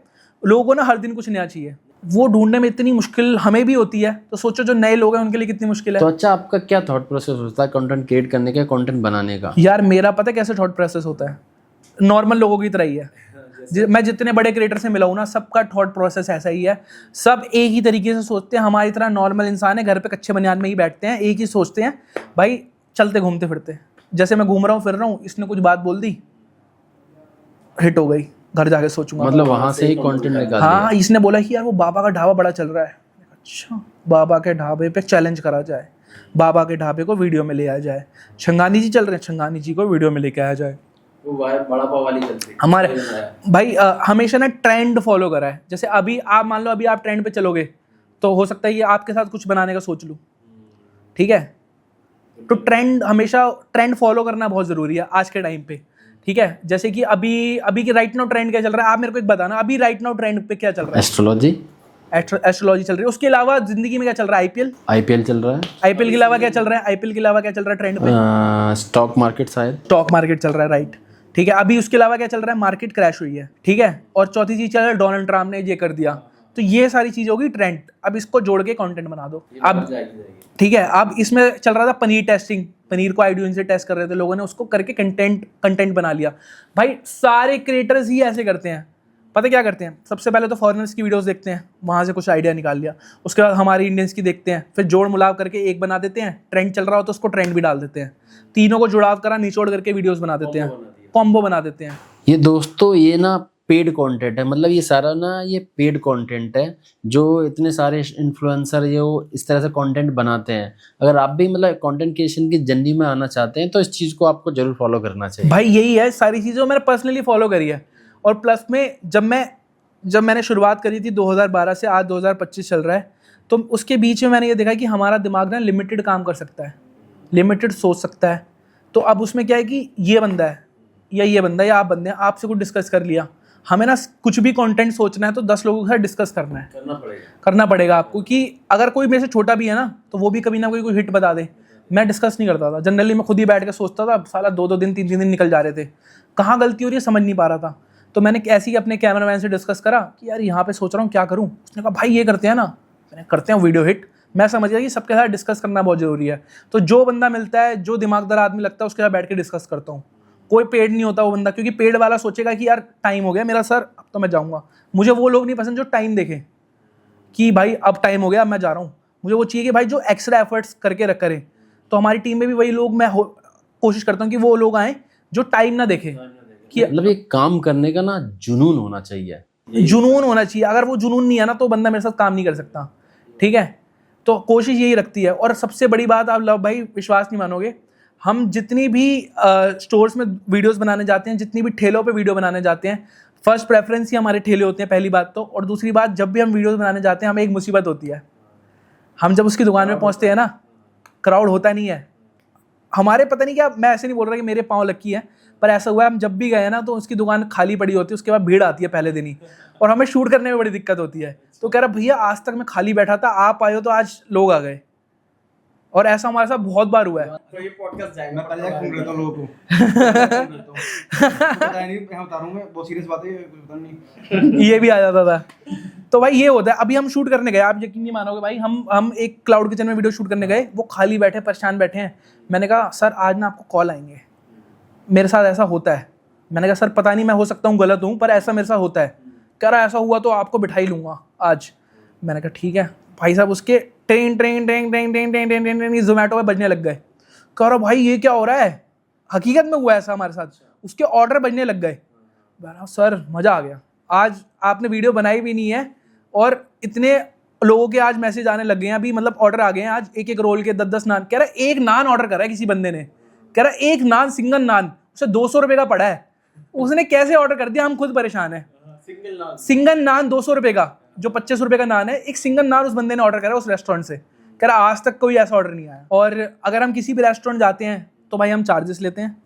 लोगों को ना हर दिन कुछ नया चाहिए, वो ढूंढने में इतनी मुश्किल हमें भी होती है, तो सोचो जो नए लोग हैं उनके लिए कितनी मुश्किल है। तो अच्छा, आपका क्या थॉट प्रोसेस होता है कंटेंट क्रिएट करने का, कंटेंट बनाने का? यार मेरा पता है कैसे थॉट प्रोसेस होता है, नॉर्मल लोगों की तरह ही है। मैं जितने बड़े क्रिएटर से मिला हूँ ना, सबका थॉट प्रोसेस ऐसा ही है। सब एक ही तरीके से सोचते हैं, हमारी तरह नॉर्मल इंसान है, घर पे कच्चे बनियान में ही बैठते हैं, एक ही सोचते हैं भाई, चलते घूमते फिरते। जैसे मैं घूम रहा हूँ फिर रहा हूँ, इसने कुछ बात बोल दी, हिट हो गई, घर जाके सोचूंगा, मतलब वहां से ही कंटेंट निकाल। हाँ, इसने बोला कि यार वो बाबा का ढाबा बड़ा चल रहा है, अच्छा बाबा के ढाबे पे चैलेंज करा जाए, बाबा के ढाबे को वीडियो में ले आया जाए, छंगानी जी चल रहे हैं, छंगानी जी को वीडियो में लेके आया जाए। वो बड़ा पाव वाली चलती है हमारे भाई हमेशा ना ट्रेंड फॉलो करा है। जैसे अभी आप मान लो, अभी आप ट्रेंड पे चलोगे तो हो सकता है ये आपके साथ कुछ बनाने का सोच लूँ, ठीक है। तो हमेशा ट्रेंड फॉलो करना बहुत ज़रूरी है आज के टाइम पे, ठीक है। जैसे कि अभी के राइट नाउ ट्रेंड क्या चल रहा है, आप मेरे को एक बताना, अभी राइट नाउ ट्रेंड पे क्या चल रहा है? एस्ट्रोलॉजी चल रही है। उसके अलावा जिंदगी में क्या चल रहा है? आईपीएल चल रहा है। आईपीएल के अलावा क्या चल रहा है? आईपीएल के अलावा क्या चल रहा है ट्रेंड पे? स्टॉक मार्केट, शायद स्टॉक मार्केट चल रहा है, राइट, ठीक है। अभी उसके अलावा क्या चल रहा है? मार्केट क्रैश हुई है, ठीक है। और चौथी चीज चल रहा है, डोनाल्ड ट्रम्प ने ये कर दिया। तो ये सारी चीज होगी ट्रेंड। अब इसको जोड़ के कंटेंट बना दो अब, ठीक है। अब इसमें चल रहा था पनीर टेस्टिंग, पनीर को आईडियो से टेस्ट कर रहे थे लोगों ने, उसको करके कंटेंट बना लिया। भाई सारे क्रिएटर्स ही ऐसे करते हैं। पता क्या करते हैं? सबसे पहले तो फॉरेनर्स की वीडियोस देखते हैं, वहाँ से कुछ आइडिया निकाल लिया, उसके बाद हमारी इंडियंस की देखते हैं, फिर जोड़ मुलाव करके एक बना देते हैं, ट्रेंड चल रहा हो तो उसको ट्रेंड भी डाल देते हैं, तीनों को जुड़ाव करा निचोड़ करके वीडियोस बना देते हैं, कॉम्बो बना देते हैं। ये दोस्तों, ये ना पेड कंटेंट है, मतलब ये सारा ना ये पेड कंटेंट है जो इतने सारे इन्फ्लुएंसर जो इस तरह से कंटेंट बनाते हैं। अगर आप भी मतलब कंटेंट क्रिएशन की जर्नी में आना चाहते हैं तो इस चीज़ को आपको जरूर फॉलो करना चाहिए। भाई यही है सारी चीज़ें मैंने पर्सनली फॉलो करी है। और प्लस में जब मैंने शुरुआत करी थी 2012 से आज 2025 चल रहा है, तो उसके बीच में मैंने ये देखा कि हमारा दिमाग ना लिमिटेड काम कर सकता है, लिमिटेड सोच सकता है। तो अब उसमें क्या है कि ये बंदा है या ये बंदा है या आप बंदे हैं, आपसे कुछ डिस्कस कर लिया, हमें ना कुछ भी कंटेंट सोचना है तो 10 लोगों के साथ डिस्कस करना है, करना पड़ेगा आपको। कि अगर कोई मेरे से छोटा भी है ना तो वो भी कभी ना कोई हिट बता दे, मैं डिस्कस नहीं करता था जनरली, मैं खुद ही बैठ के सोचता था, साला 2-2 दिन 3-3 दिन निकल जा रहे थे, कहाँ गलती हो रही है समझ नहीं पा रहा था। तो मैंने ऐसे ही अपने कैमरामैन से डिस्कस करा कि यार यहाँ पे सोच रहा हूँ क्या करूँ। उसने कहा भाई ये करते हैं ना, मैंने करते हैं वीडियो हिट। मैं समझ गया कि सबके साथ डिस्कस करना बहुत ज़रूरी है। तो जो बंदा मिलता है, जो दिमागदार आदमी लगता है, उसके साथ बैठ के डिस्कस करता हूँ। कोई पेड नहीं होता वो बंदा, क्योंकि पेड वाला सोचेगा कि यार टाइम हो गया मेरा सर, अब तो मैं जाऊँगा। मुझे वो लोग नहीं पसंद जो टाइम देखें कि भाई अब टाइम हो गया अब मैं जा रहा हूँ। मुझे वो चाहिए कि भाई जो एक्स्ट्रा एफर्ट्स करके करें। तो हमारी टीम में भी वही लोग, मैं कोशिश करता हूँ कि वो लोग आएँ जो टाइम ना देखें। कि मतलब ये काम करने का ना जुनून होना चाहिए, जुनून होना चाहिए। अगर वो जुनून नहीं है ना तो बंदा मेरे साथ काम नहीं कर सकता, ठीक है। तो कोशिश यही रखती है। और सबसे बड़ी बात, आप लव भाई विश्वास नहीं मानोगे, हम जितनी भी स्टोर्स में वीडियोस बनाने जाते हैं, जितनी भी ठेलों पे वीडियो बनाने जाते हैं, फर्स्ट प्रेफरेंस ही हमारे ठेले होते हैं, पहली बात तो। और दूसरी बात, जब भी हम वीडियोस बनाने जाते हैं हमें एक मुसीबत होती है, हम जब उसकी दुकान में पहुंचते हैं ना, क्राउड होता नहीं है हमारे। पता नहीं क्या, मैं ऐसे नहीं बोल रहा कि मेरे पाँव लकी है, पर ऐसा हुआ है हम जब भी गए ना तो उसकी दुकान खाली पड़ी होती है, उसके बाद भीड़ आती है पहले दिन ही, और हमें शूट करने में बड़ी दिक्कत होती है। तो कह रहा भैया आज तक मैं खाली बैठा था, आप आए हो तो आज लोग आ गए। और ऐसा हमारे साथ बहुत बार हुआ है। तो ये पॉडकास्ट जाएगा, मैं पहले घूम लेता हूँ लोगों को बताया नहीं, मैं बता रहा हूँ, मैं बहुत सीरियस बात है, कुछ पता नहीं ये भी आ जाता था। तो भाई ये होता है। अभी हम शूट करने गए, आप यकीन नहीं मानोगे भाई, हम एक क्लाउड किचन में वीडियो शूट करने गए, वो खाली बैठे परेशान बैठे हैं। मैंने कहा सर आज ना आपको कॉल आएंगे, मेरे साथ ऐसा होता है। मैंने कहा सर पता नहीं, मैं हो सकता हूँ गलत हूँ, पर ऐसा मेरे साथ होता है। कह रहा ऐसा हुआ तो आपको बिठा ही लूँगा आज। मैंने कहा ठीक है। भाई साहब उसके train train train train train train train train train Zomato पे बजने लग गए। कह रहा भाई ये क्या हो रहा है, हकीकत में हुआ ऐसा हमारे साथ, उसके ऑर्डर बजने लग गए। सर मज़ा आ गया, आज आपने वीडियो बनाई भी नहीं है और इतने लोगों के आज मैसेज आने लग गए हैं, अभी मतलब ऑर्डर आ गए हैं आज, एक रोल के 10-10 नान। कह रहा एक नान ऑर्डर करा है किसी बंदे ने, कह रहा एक नान, सिंगल नान, उसे 200 रुपये का पड़ा है। उसने कैसे ऑर्डर कर दिया, हम खुद परेशान है। सिंगल नान 200 रुपये का, जो 25 रुपये का नान है, एक सिंगल नान उस बंदे ने ऑर्डर करा उस रेस्टोरेंट से। कह रहा आज तक कोई ऐसा ऑर्डर नहीं आया। और अगर हम किसी भी रेस्टोरेंट जाते हैं तो भाई हम चार्जेस लेते हैं।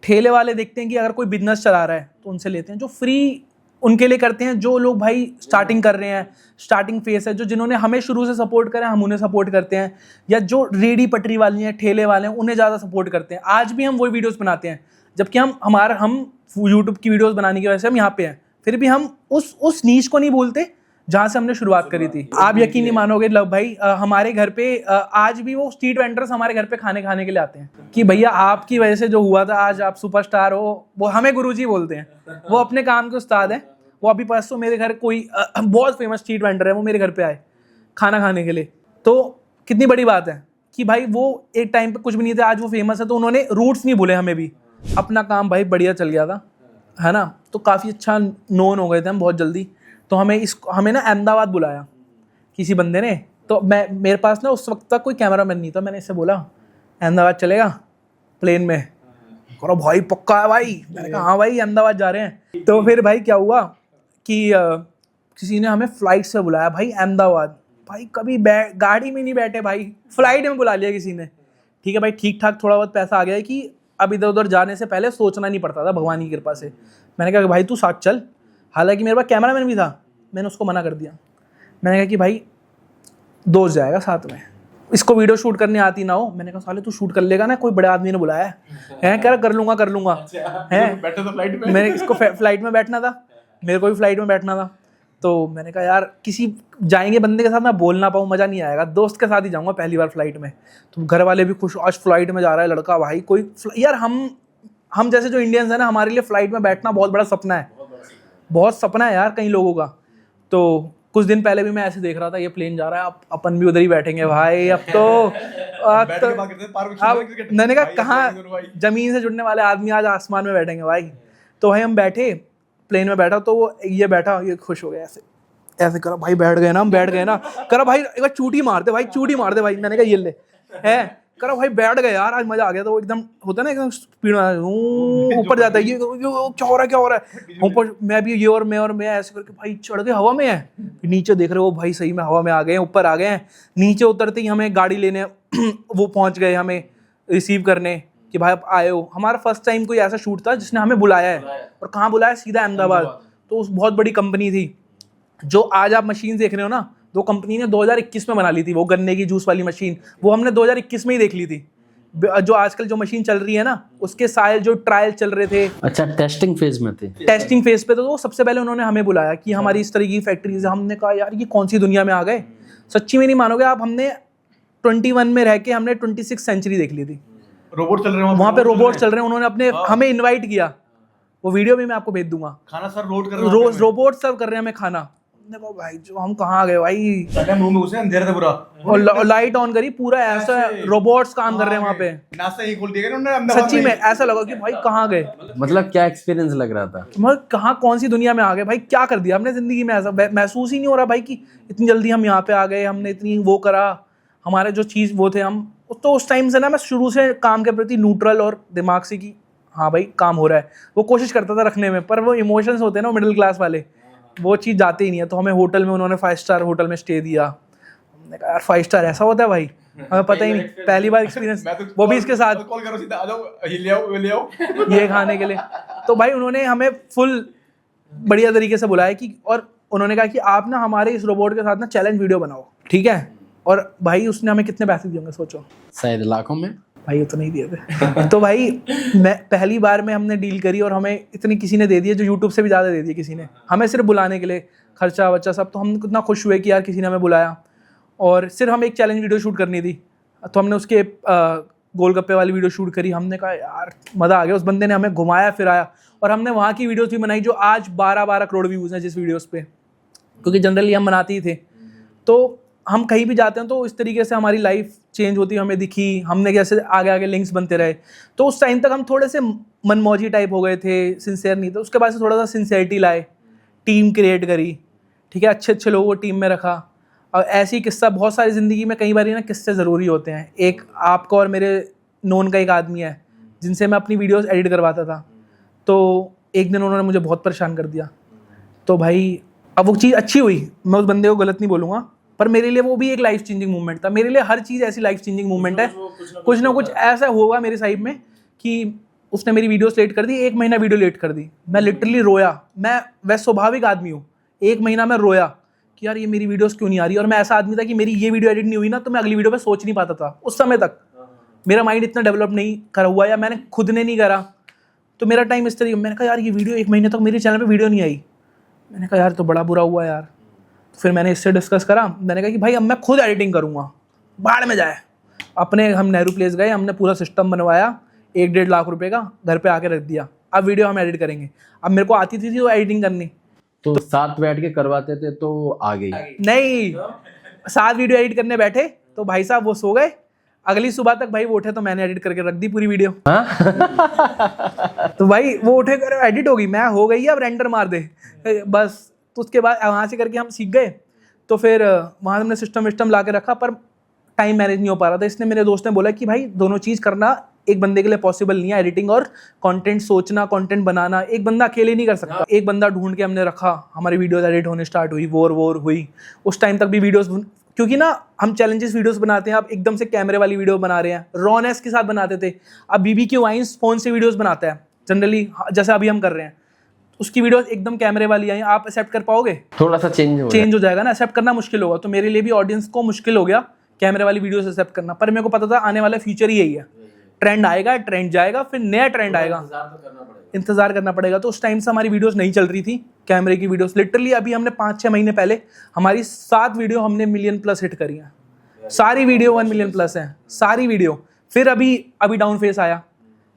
ठेले वाले देखते हैं कि अगर कोई बिजनेस चला रहा है तो उनसे लेते हैं, जो फ्री उनके लिए करते हैं। जो लोग भाई स्टार्टिंग कर रहे हैं, स्टार्टिंग फेस है, जो जिन्होंने हमें शुरू से सपोर्ट करा हम उन्हें सपोर्ट करते हैं। या जो रेडी पटरी वाली हैं, ठेले वाले हैं, उन्हें ज़्यादा सपोर्ट करते हैं। आज भी हम वही वीडियोस बनाते हैं, जबकि हम यूट्यूब की वीडियोस बनाने की वजह से हम यहाँ पे हैं, फिर भी हम उस नीच को नहीं भूलते जहाँ से हमने शुरुआत करी थी। आप यकीन नहीं मानोगे लव भाई, हमारे घर पे आज भी वो स्ट्रीट वेंडर्स हमारे घर पे खाने के लिए आते हैं कि भैया आपकी वजह से जो हुआ था आज आप सुपरस्टार हो। वो हमें गुरुजी बोलते हैं, वो अपने काम के उस्ताद हैं। वो अभी परसों मेरे घर कोई बहुत फेमस स्ट्रीट वेंडर है, वो मेरे घर पे आए खाना खाने के लिए। तो कितनी बड़ी बात है कि भाई वो एक टाइम पे कुछ भी नहीं थे, आज वो फेमस है। तो उन्होंने रूट्स नहीं भूले, हमें भी अपना काम भाई बढ़िया चल गया था, है ना। तो काफ़ी अच्छा नोन हो गए थे हम बहुत जल्दी। तो हमें ना अहमदाबाद बुलाया किसी बंदे ने। तो मेरे पास ना उस वक्त तक कोई कैमरामैन नहीं था। मैंने इससे बोला अहमदाबाद चलेगा प्लेन में? करो भाई पक्का है भाई। मैंने कहा हाँ भाई अहमदाबाद जा रहे हैं। तो फिर भाई क्या हुआ कि किसी ने हमें फ़्लाइट से बुलाया भाई अहमदाबाद। भाई कभी गाड़ी में नहीं बैठे भाई, फ़्लाइट में बुला लिया किसी ने। ठीक है भाई, ठीक ठाक थोड़ा बहुत पैसा आ गया कि अब इधर उधर जाने से पहले सोचना नहीं पड़ता था, भगवान की कृपा से। मैंने कहा भाई तू साथ चल। हालांकि मेरे पास कैमरामैन भी था, मैंने उसको मना कर दिया। मैंने कहा कि भाई दोस्त जाएगा साथ में, इसको वीडियो शूट करने आती ना हो। मैंने कहा साले तू शूट कर लेगा ना, कोई बड़े आदमी ने बुलाया है। कह रहा कर लूँगा है। बैठे तो फ्लाइट में, मैंने इसको फ्लाइट में बैठना था, मेरे को भी फ्लाइट में बैठना था। तो मैंने कहा यार किसी जाएंगे बंदे के साथ मैं बोल ना पाऊँ, मज़ा नहीं आएगा, दोस्त के साथ ही जाऊँगा पहली बार फ्लाइट में। तो घर वाले भी खुश, आज फ्लाइट में जा रहा है लड़का। भाई कोई यार हम जैसे जो इंडियंस हैं ना, हमारे लिए फ़्लाइट में बैठना बहुत बड़ा सपना है, बहुत सपना है यार कई लोगों का। तो कुछ दिन पहले भी मैं ऐसे देख रहा था, ये प्लेन जा रहा है, अपन भी उधर ही बैठेंगे भाई। अब तो मैंने कहा कहाँ जमीन से जुड़ने वाले आदमी आज आसमान में बैठेंगे भाई। तो भाई हम बैठे, प्लेन में बैठा तो वो ये बैठा, ये खुश हो गया, ऐसे ऐसे करा, भाई बैठ गए ना, हम बैठ गए ना, करा भाई एक बार चूटी मार दे भाई, चूटी मार दे भाई। मैंने कहा ये ले है, करा भाई बैठ गए यार, आज मजा आ गया। तो वो एकदम होता है ना, एकदम स्पीड में ऊपर जाता है, ये क्या हो रहा है, क्या हो रहा है ऊपर। मैं भी ये और मैं ऐसे करके भाई चढ़ गए, हवा में है, नीचे देख रहे हो भाई सही में हवा में आ गए, ऊपर आ गए हैं। नीचे उतरते ही हमें गाड़ी लेने वो पहुंच गए हमें रिसीव करने कि भाई आप आए हो। हमारा फर्स्ट टाइम कोई ऐसा शूट था जिसने हमें बुलाया है, और कहाँ बुलाया, सीधा अहमदाबाद। तो उस बहुत बड़ी कंपनी थी जो आज आप मशीन देख रहे हो ना, वो कंपनी ने 2021 में बना ली थी, वो गन्ने की जूस वाली मशीन, वो हमने 2021 में ही देख ली थी। जो आजकल जो मशीन चल रही है ना, उसके सारे जो ट्रायल चल रहे थे, अच्छा टेस्टिंग फेज में थे, टेस्टिंग फेज पे, तो वो सबसे पहले उन्होंने हमें बुलाया कि हमारी इस तरह की फैक्ट्रीज है। हमने कहा यार ये कौन सी दुनिया में आ गए, सच्ची में नहीं मानोगे आप, हमने 21 में रह के हमने 26 सेंचुरी देख ली थी। रोबोट चल रहे हैं वहाँ पे रोबोट चल रहे हैं, उन्होंने अपने हमें इनवाइट किया, वो वीडियो भी मैं आपको भेज दूंगा। खाना सर रोड कर रहे हैं, रोज रोबोट सर्व कर रहे हैं हमें खाना। हमने कहा भाई जो हम कहाँ आ गए भाई, रूम में घुसे, अंधेरा था पूरा, और लाइट ऑन करी, पूरा ऐसा रोबोट्स काम कर रहे हैं वहाँ पे, नाश्ता ही खोल दिया उन्होंने। सच्ची में ऐसा लगा कि भाई कहाँ गए, मतलब क्या एक्सपीरियंस लग रहा था, मतलब कहाँ कौन सी दुनिया में आ गए भाई, क्या कर दिया हमने जिंदगी में। ऐसा महसूस ही नहीं हो रहा भाई कि इतनी जल्दी हम यहाँ पे आ गए, हमने इतनी वो करा, हमारे जो चीज़ वो थे हम। तो उस टाइम से ना मैं शुरू से काम के प्रति न्यूट्रल और दिमाग से कि हाँ भाई काम हो रहा है, वो कोशिश करता था रखने में। पर वो इमोशंस होते हैं ना मिडिल क्लास वाले, वो चीज़ जाती ही नहीं है। तो हमें होटल में उन्होंने 5 स्टार होटल में स्टे दिया। हमने कहा यार 5 स्टार ऐसा होता है भाई, हमें पता ही नहीं, पहली बार एक्सपीरियंस, वो भी इसके साथ कॉल करो सीधा, आ जाओ ये ले आओ ये खाने के लिए। तो भाई उन्होंने हमें फुल बढ़िया तरीके से बुलाया कि, और उन्होंने कहा कि आप ना हमारे इस रोबोट के साथ ना चैलेंज वीडियो बनाओ, ठीक है। और भाई उसने हमें कितने पैसे दिए होंगे सोचो, शायद लाखों में, भाई उतना ही दिए थे। तो भाई मैं पहली बार में हमने डील करी, और हमें इतनी किसी ने दे दिए, जो यूट्यूब से भी ज़्यादा दे दिए किसी ने, हमें सिर्फ बुलाने के लिए, खर्चा वर्चा सब। तो हम कितना खुश हुए कि यार किसी ने हमें बुलाया, और सिर्फ हमें एक चैलेंज वीडियो शूट करनी थी। तो हमने उसके गोलगप्पे वाली वीडियो शूट करी। हमने कहा यार मज़ा आ गया, उस बंदे ने हमें घुमाया फिराया, और हमने वहाँ की वीडियोज़ भी बनाई जो आज 12-12 करोड़ व्यूज़ हैं जिस वीडियोज़ पे, क्योंकि जनरली हम बनाते ही थे। तो हम कहीं भी जाते हैं तो इस तरीके से हमारी लाइफ चेंज होती है, हमें दिखी, हमने कैसे आगे आगे लिंक्स बनते रहे। तो उस टाइम तक हम थोड़े से मनमौजी टाइप हो गए थे, सिंसियर नहीं थे। उसके बाद से थोड़ा सा सिंसियरिटी लाए, टीम क्रिएट करी, ठीक है, अच्छे अच्छे लोगों को टीम में रखा। और ऐसी किस्सा बहुत सारी ज़िंदगी में कई बार ना किस्से ज़रूरी होते हैं। एक आपका और मेरे नोन का एक आदमी है जिनसे मैं अपनी वीडियोज़ एडिट करवाता था। तो एक दिन उन्होंने मुझे बहुत परेशान कर दिया। तो भाई अब वो चीज़ अच्छी हुई, मैं उस बंदे को गलत नहीं बोलूँगा, पर मेरे लिए वो भी एक लाइफ चेंजिंग मूवमेंट था। मेरे लिए हर चीज़ ऐसी लाइफ चेंजिंग मूवमेंट है, कुछ ना कुछ ऐसा होगा मेरी साइड में कि उसने मेरी वीडियोस लेट कर दी, 1 महीना वीडियो लेट कर दी। मैं लिटरली रोया, मैं वैसे स्वाभाविक आदमी हूँ, 1 महीना मैं रोया कि यार ये मेरी वीडियोस क्यों नहीं आ रही। और मैं ऐसा आदमी था कि मेरी ये वीडियो एडिट नहीं हुई ना तो मैं अगली वीडियो पे सोच नहीं पाता था। उस समय तक मेरा माइंड इतना डेवलप नहीं करा हुआ, या मैंने खुद ने नहीं करा, तो मेरा टाइम इस तरीके। मैंने कहा यार ये वीडियो 1 महीने तक मेरे चैनल पर वीडियो नहीं आई। मैंने कहा यार तो बड़ा बुरा हुआ यार। फिर मैंने इससे डिस्कस करा, मैंने कहा कि भाई अब मैं खुद एडिटिंग करूँगा, बाहर में जाए। अपने हम नेहरू प्लेस गए, हमने पूरा सिस्टम बनवाया 1-1.5 लाख रुपए का, घर पे आके रख दिया। अब वीडियो हम एडिट करेंगे। अब मेरे को आती थी वो एडिटिंग करनी, तो साथ बैठ के करवाते थे तो आ गई नहीं, साथ वीडियो एडिट करने बैठे तो भाई साहब वो सो गए। अगली सुबह तक भाई वो उठे तो मैंने एडिट करके रख दी पूरी वीडियो। तो भाई वो उठे कर एडिट होगी, मैं हो गई, अब रेंडर मार दे बस। तो उसके बाद वहाँ से करके हम सीख गए। तो फिर वहाँ हमने सिस्टम विस्टम ला के रखा, पर टाइम मैनेज नहीं हो पा रहा था। इसने मेरे दोस्त ने बोला कि भाई दोनों चीज़ करना एक बंदे के लिए पॉसिबल नहीं है, एडिटिंग और कंटेंट सोचना, कंटेंट बनाना एक बंदा अकेले नहीं कर सकता। एक बंदा ढूंढ के हमने रखा, हमारी वीडियोस एडिट होने स्टार्ट हुई, वोर हुई। उस टाइम तक भी वीडियोस, क्योंकि ना हम चैलेंजेस वीडियोस बनाते हैं, आप एकदम से कैमरे वाली वीडियो बना रहे हैं, रॉनेस के साथ बनाते थे। अब BBQ वाइन्स फ़ोन से वीडियोस बनाता है जनरली, जैसे अभी हम कर रहे हैं, उसकी वीडियोस एकदम कैमरे वाली आई। आप एक्सेप्ट कर पाओगे? थोड़ा सा चेंज हो जाएगा ना, एक्सेप्ट करना मुश्किल होगा। तो मेरे लिए भी ऑडियंस को मुश्किल हो गया कैमरे वाली वीडियोस एक्सेप्ट करना। पर मेरे को पता था आने वाला फ्यूचर ही यही है, ट्रेंड आएगा, ट्रेंड जाएगा, फिर नया ट्रेंड आएगा, इंतजार करना पड़ेगा। तो उस टाइम से हमारी वीडियोस नहीं चल रही थी, कैमरे की वीडियोस। लिटरली अभी हमने 5-6 महीने पहले हमारी 7 वीडियो हमने मिलियन+ हिट करी हैं। सारी वीडियो 1 मिलियन+ हैं, सारी वीडियो। फिर अभी डाउन फेस आया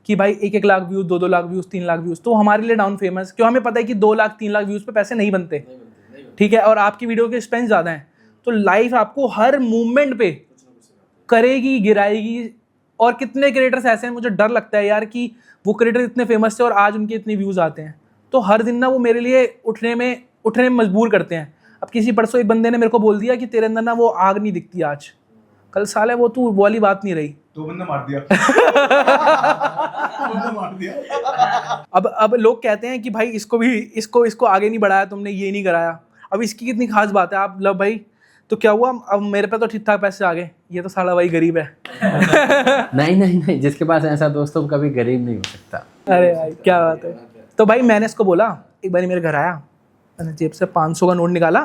कि भाई 1-1 lakh views, 2-2 lakh views, 3 lakh views. तो हमारे लिए डाउन फेमस, क्यों हमें पता है कि 2 लाख 3 लाख व्यूज़ पे पैसे नहीं बनते, ठीक है, और आपकी वीडियो के स्पेंस ज़्यादा हैं। तो लाइफ आपको हर मूवमेंट पे करेगी, गिराएगी। और कितने क्रिएटर्स ऐसे हैं, मुझे डर लगता है यार कि वो क्रिएटर इतने फेमस थे और आज उनके इतने व्यूज़ आते हैं। तो हर दिन ना वो मेरे लिए उठने में मजबूर करते हैं। अब किसी परसों एक बंदे ने मेरे को बोल दिया कि तेरे अंदर ना वो आग नहीं दिखती आज, कल साले वो तू वो वाली बात नहीं रही, तो बंदा मार दिया। बंदा मार दिया। अब लोग कहते हैं कि भाई इसको आगे नहीं बढ़ाया तुमने, ये नहीं कराया। अब इसकी कितनी खास बात है? आप लो भाई, तो क्या हुआ, अब मेरे पे तो ठीक ठाक पैसे आ गए, ये तो साला भाई गरीब है। नहीं, जिसके पास ऐसा दोस्त हो वो कभी गरीब नहीं हो सकता। अरे भाई क्या बात है। तो भाई मैंने इसको बोला, एक बार मेरे घर आया, मैंने जेब से 500 का नोट निकाला,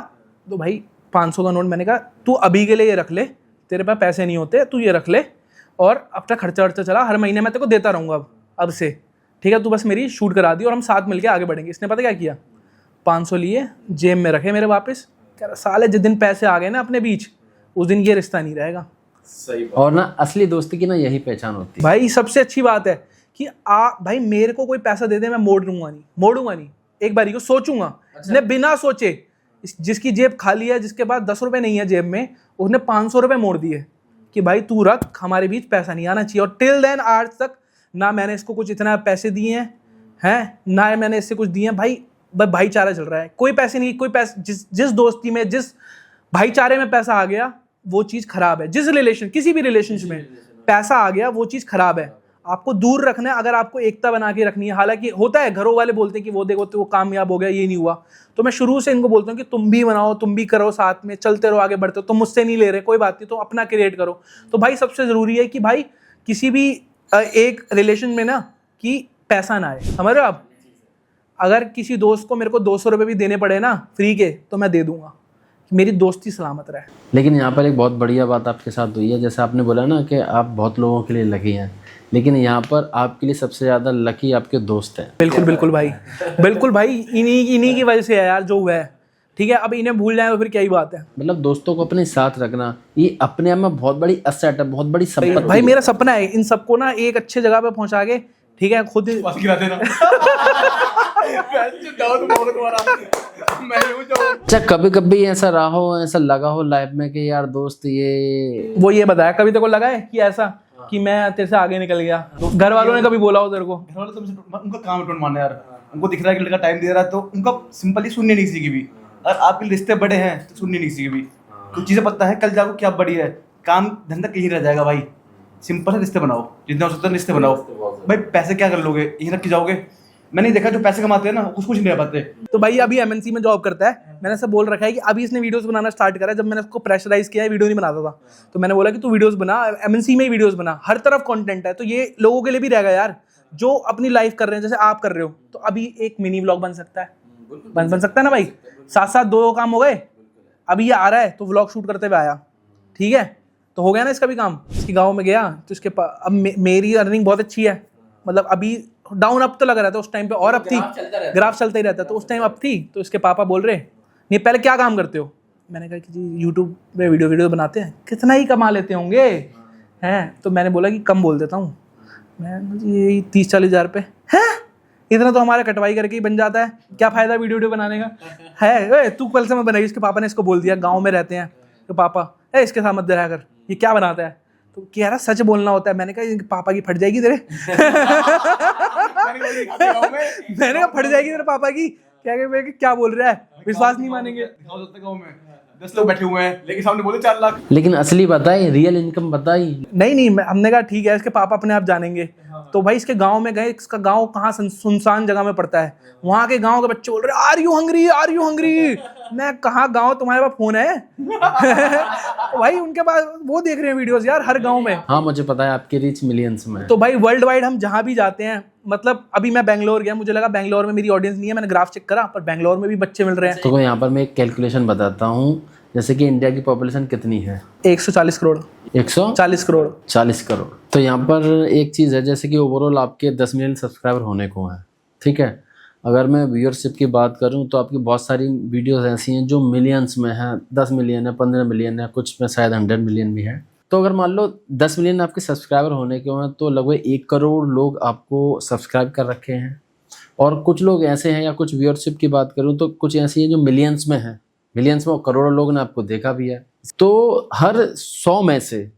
तो भाई 500 का नोट मैंने कहा तू अभी के लिए ये रख ले, तेरे पास पैसे नहीं होते, तू ये रख ले और अपना खर्चा वर्चा चला, हर महीने मैं तेरे को देता रहूँगा अब से, ठीक है, तू बस मेरी शूट करा दी और हम साथ मिलके आगे बढ़ेंगे। इसने पता क्या किया, 500 लिए, जेब में रखे मेरे वापस, कह रहा साले जिस दिन पैसे आ गए ना अपने बीच, उस दिन ये रिश्ता नहीं रहेगा। सही बात। और ना असली दोस्ती की ना यही पहचान होती है भाई। सबसे अच्छी बात है कि भाई मेरे को कोई पैसा दे दे, मैं मोड़ूंगा नहीं, एक बारी को सोचूंगा। इसने बिना सोचे, जिसकी जेब खाली है, जिसके पास 10 रुपए नहीं है जेब में, उसने 500 रुपए मोड़ दिए कि भाई तू रख, हमारे बीच पैसा नहीं आना चाहिए। और टिल देन आज तक ना मैंने इसको कुछ इतना पैसे दिए हैं ना मैंने इससे कुछ दिए हैं। भाई भाईचारा चल रहा है, कोई पैसे नहीं, कोई पैसे, जिस दोस्ती में, जिस भाईचारे में पैसा आ गया वो चीज़ खराब है। जिस रिलेशन, किसी भी रिलेशनशिप में पैसा आ गया वो चीज़ खराब है। आपको दूर रखना है अगर आपको एकता बना के रखनी है। हालांकि होता है, घरों वाले बोलते हैं कि वो देखो तो वो कामयाब हो गया, ये नहीं हुआ, तो मैं शुरू से इनको बोलता हूँ कि तुम भी बनाओ, तुम भी करो, साथ में चलते रहो, आगे बढ़ते हो। तुम मुझसे नहीं ले रहे, कोई बात नहीं, तो अपना क्रिएट करो। तो भाई सबसे ज़रूरी है कि भाई किसी भी एक रिलेशन में ना कि पैसा ना आए, समझ रहे हो आप। अगर किसी दोस्त को मेरे को 200 रुपये भी देने पड़े ना फ्री के, तो मैं दे दूंगा, मेरी दोस्ती सलामत रहे। लेकिन यहाँ पर एक बहुत बढ़िया बात आपके साथ हुई है, जैसे आपने बोला ना कि आप बहुत लोगों के लिए लकी हैं, लेकिन यहाँ पर आपके लिए सबसे ज़्यादा लकी आपके दोस्त हैं। बिल्कुल भाई, बिल्कुल भाई, इन्हीं की वजह से है यार जो हुआ है, ठीक है। अब इन्हें भूल जाए तो फिर क्या ही बात है। मतलब दोस्तों को अपने साथ रखना ये अपने आप में बहुत बड़ी असेट है, बहुत बड़ी संपत्ति। भाई मेरा सपना है इन सबको ना एक अच्छे जगह पे पहुंचा के, ठीक है, खुद अच्छा, कभी कभी ऐसा रहा हो, ऐसा लगा हो लाइफ में कि यार दोस्त ये बताया कभी तेरे को लगा है कि ऐसा कि मैं तेरे से आगे निकल गया? घर वालों ने कभी बोला हो तेरे को? घर वाले तो उनका काम टोन मानना यार, उनको दिख रहा है कि लड़का टाइम दे रहा है, तो उनका सिंपली सुनने नहीं सीखी भी। अगर आपके रिश्ते बड़े हैं तो सुनने नहीं सीखी भी। कुछ चीज़ें पता है कल जाको क्या बड़ी है, काम धंधा कहीं रह जाएगा भाई। सिंपल से रिश्ते बनाओ, जितना हो सकता है रिश्ते बनाओ। भाई पैसे क्या कर लोगे, यहीं रख के जाओगे? मैंने नहीं देखा जो पैसे कमाते हैं ना कुछ नहीं रह पाते। तो भाई अभी एमएनसी में जॉब करता है, मैंने ऐसा बोल रखा है कि अभी इसने वीडियोस बनाना स्टार्ट करा है। जब मैंने उसको प्रेशराइज किया है, वीडियो नहीं बनाता था, तो मैंने बोला कि तू वीडियोस बना, एमएनसी में ही वीडियोस बना, हर तरफ कंटेंट है। तो ये लोगों के लिए भी रहेगा यार जो अपनी लाइफ कर रहे हैं, जैसे आप कर रहे हो। तो अभी एक मिनी व्लॉग बन सकता है, बन सकता है ना भाई। साथ साथ 2 काम हो गए। अभी ये आ रहा है तो व्लॉग शूट करते हुए आया, ठीक है, तो हो गया ना इसका भी काम। इसके गाँव में गया तो इसके अब मेरी अर्निंग बहुत अच्छी है, मतलब अभी डाउन अप तो लग रहा था उस टाइम पे, और अब थी, ग्राफ चलता ही रहता, तो उस टाइम अब थी। तो इसके पापा बोल रहे नहीं पहले क्या काम करते हो? मैंने कहा कि जी यूट्यूब पे वीडियो बनाते हैं। कितना ही कमा लेते होंगे हैं? तो मैंने बोला कि कम बोल देता हूँ मैं, यही 30-40 हज़ार रुपये हैं, इतना तो हमारे कटवाई करके ही बन जाता है, क्या फ़ायदा वीडियो बनाने का है? तू कल से मैं बनाई। उसके पापा ने इसको बोल दिया, गाँव में रहते हैं तो पापा इसके साथ मत रहा कर, ये क्या बनाता है? तो कह रहा सच बोलना होता है। मैंने कहा पापा की फट जाएगी तेरे मैंने कहा फट जाएगी तेरे पापा की, क्या बोल रहा है, विश्वास नहीं मानेंगे। 10 लोग बैठे हुए हैं लेकिन सामने बोले 4 लाख। लेकिन असली बताई, रियल इनकम बताई नहीं हमने कहा ठीक है, इसके पापा अपने आप जानेंगे। तो भाई इसके गांव में गए, इसका गांव कहाँ सुनसान जगह में पड़ता है, वहाँ के गांव के बच्चे बोल रहे आर यू हंग्री। मैं कहा गांव तुम्हारे पास फोन है भाई उनके पास, वो देख रहे हैं वीडियोस यार हर गांव में। हाँ मुझे पता है आपकी रीच मिलियंस में। तो भाई वर्ल्ड वाइड हम जहाँ भी जाते हैं, मतलब अभी मैं बेंगलोर गया, मुझे लगा बेंगलोर में मेरी ऑडियंस नहीं है, मैंने ग्राफ चेक करा, पर बेंगलोर में भी बच्चे मिल रहे हैं। तो यहाँ पर मैं एक कैलकुलेशन बताता हूँ, जैसे कि इंडिया की पॉपुलेशन कितनी है? 140 करोड़। 140 करोड़। 40 करोड़। तो यहाँ पर एक चीज़ है, जैसे कि ओवरऑल आपके 10 मिलियन सब्सक्राइबर होने को हैं, ठीक है। अगर मैं व्यूअरशिप की बात करूँ तो आपकी बहुत सारी वीडियोस ऐसी हैं जो मिलियंस में हैं, 10 मिलियन है, 15 मिलियन है, कुछ में शायद 100 मिलियन भी है। तो अगर मान लो 10 मिलियन आपके सब्सक्राइबर होने के हैं, तो लगभग 1 करोड़ लोग आपको सब्सक्राइब कर रखे हैं। और कुछ लोग ऐसे हैं, या कुछ व्यूअरशिप की बात करूँ तो कुछ ऐसी हैं जो मिलियंस में हैं, मिलियंस में, करोड़ों लोगों ने आपको देखा भी है। तो हर 100 में से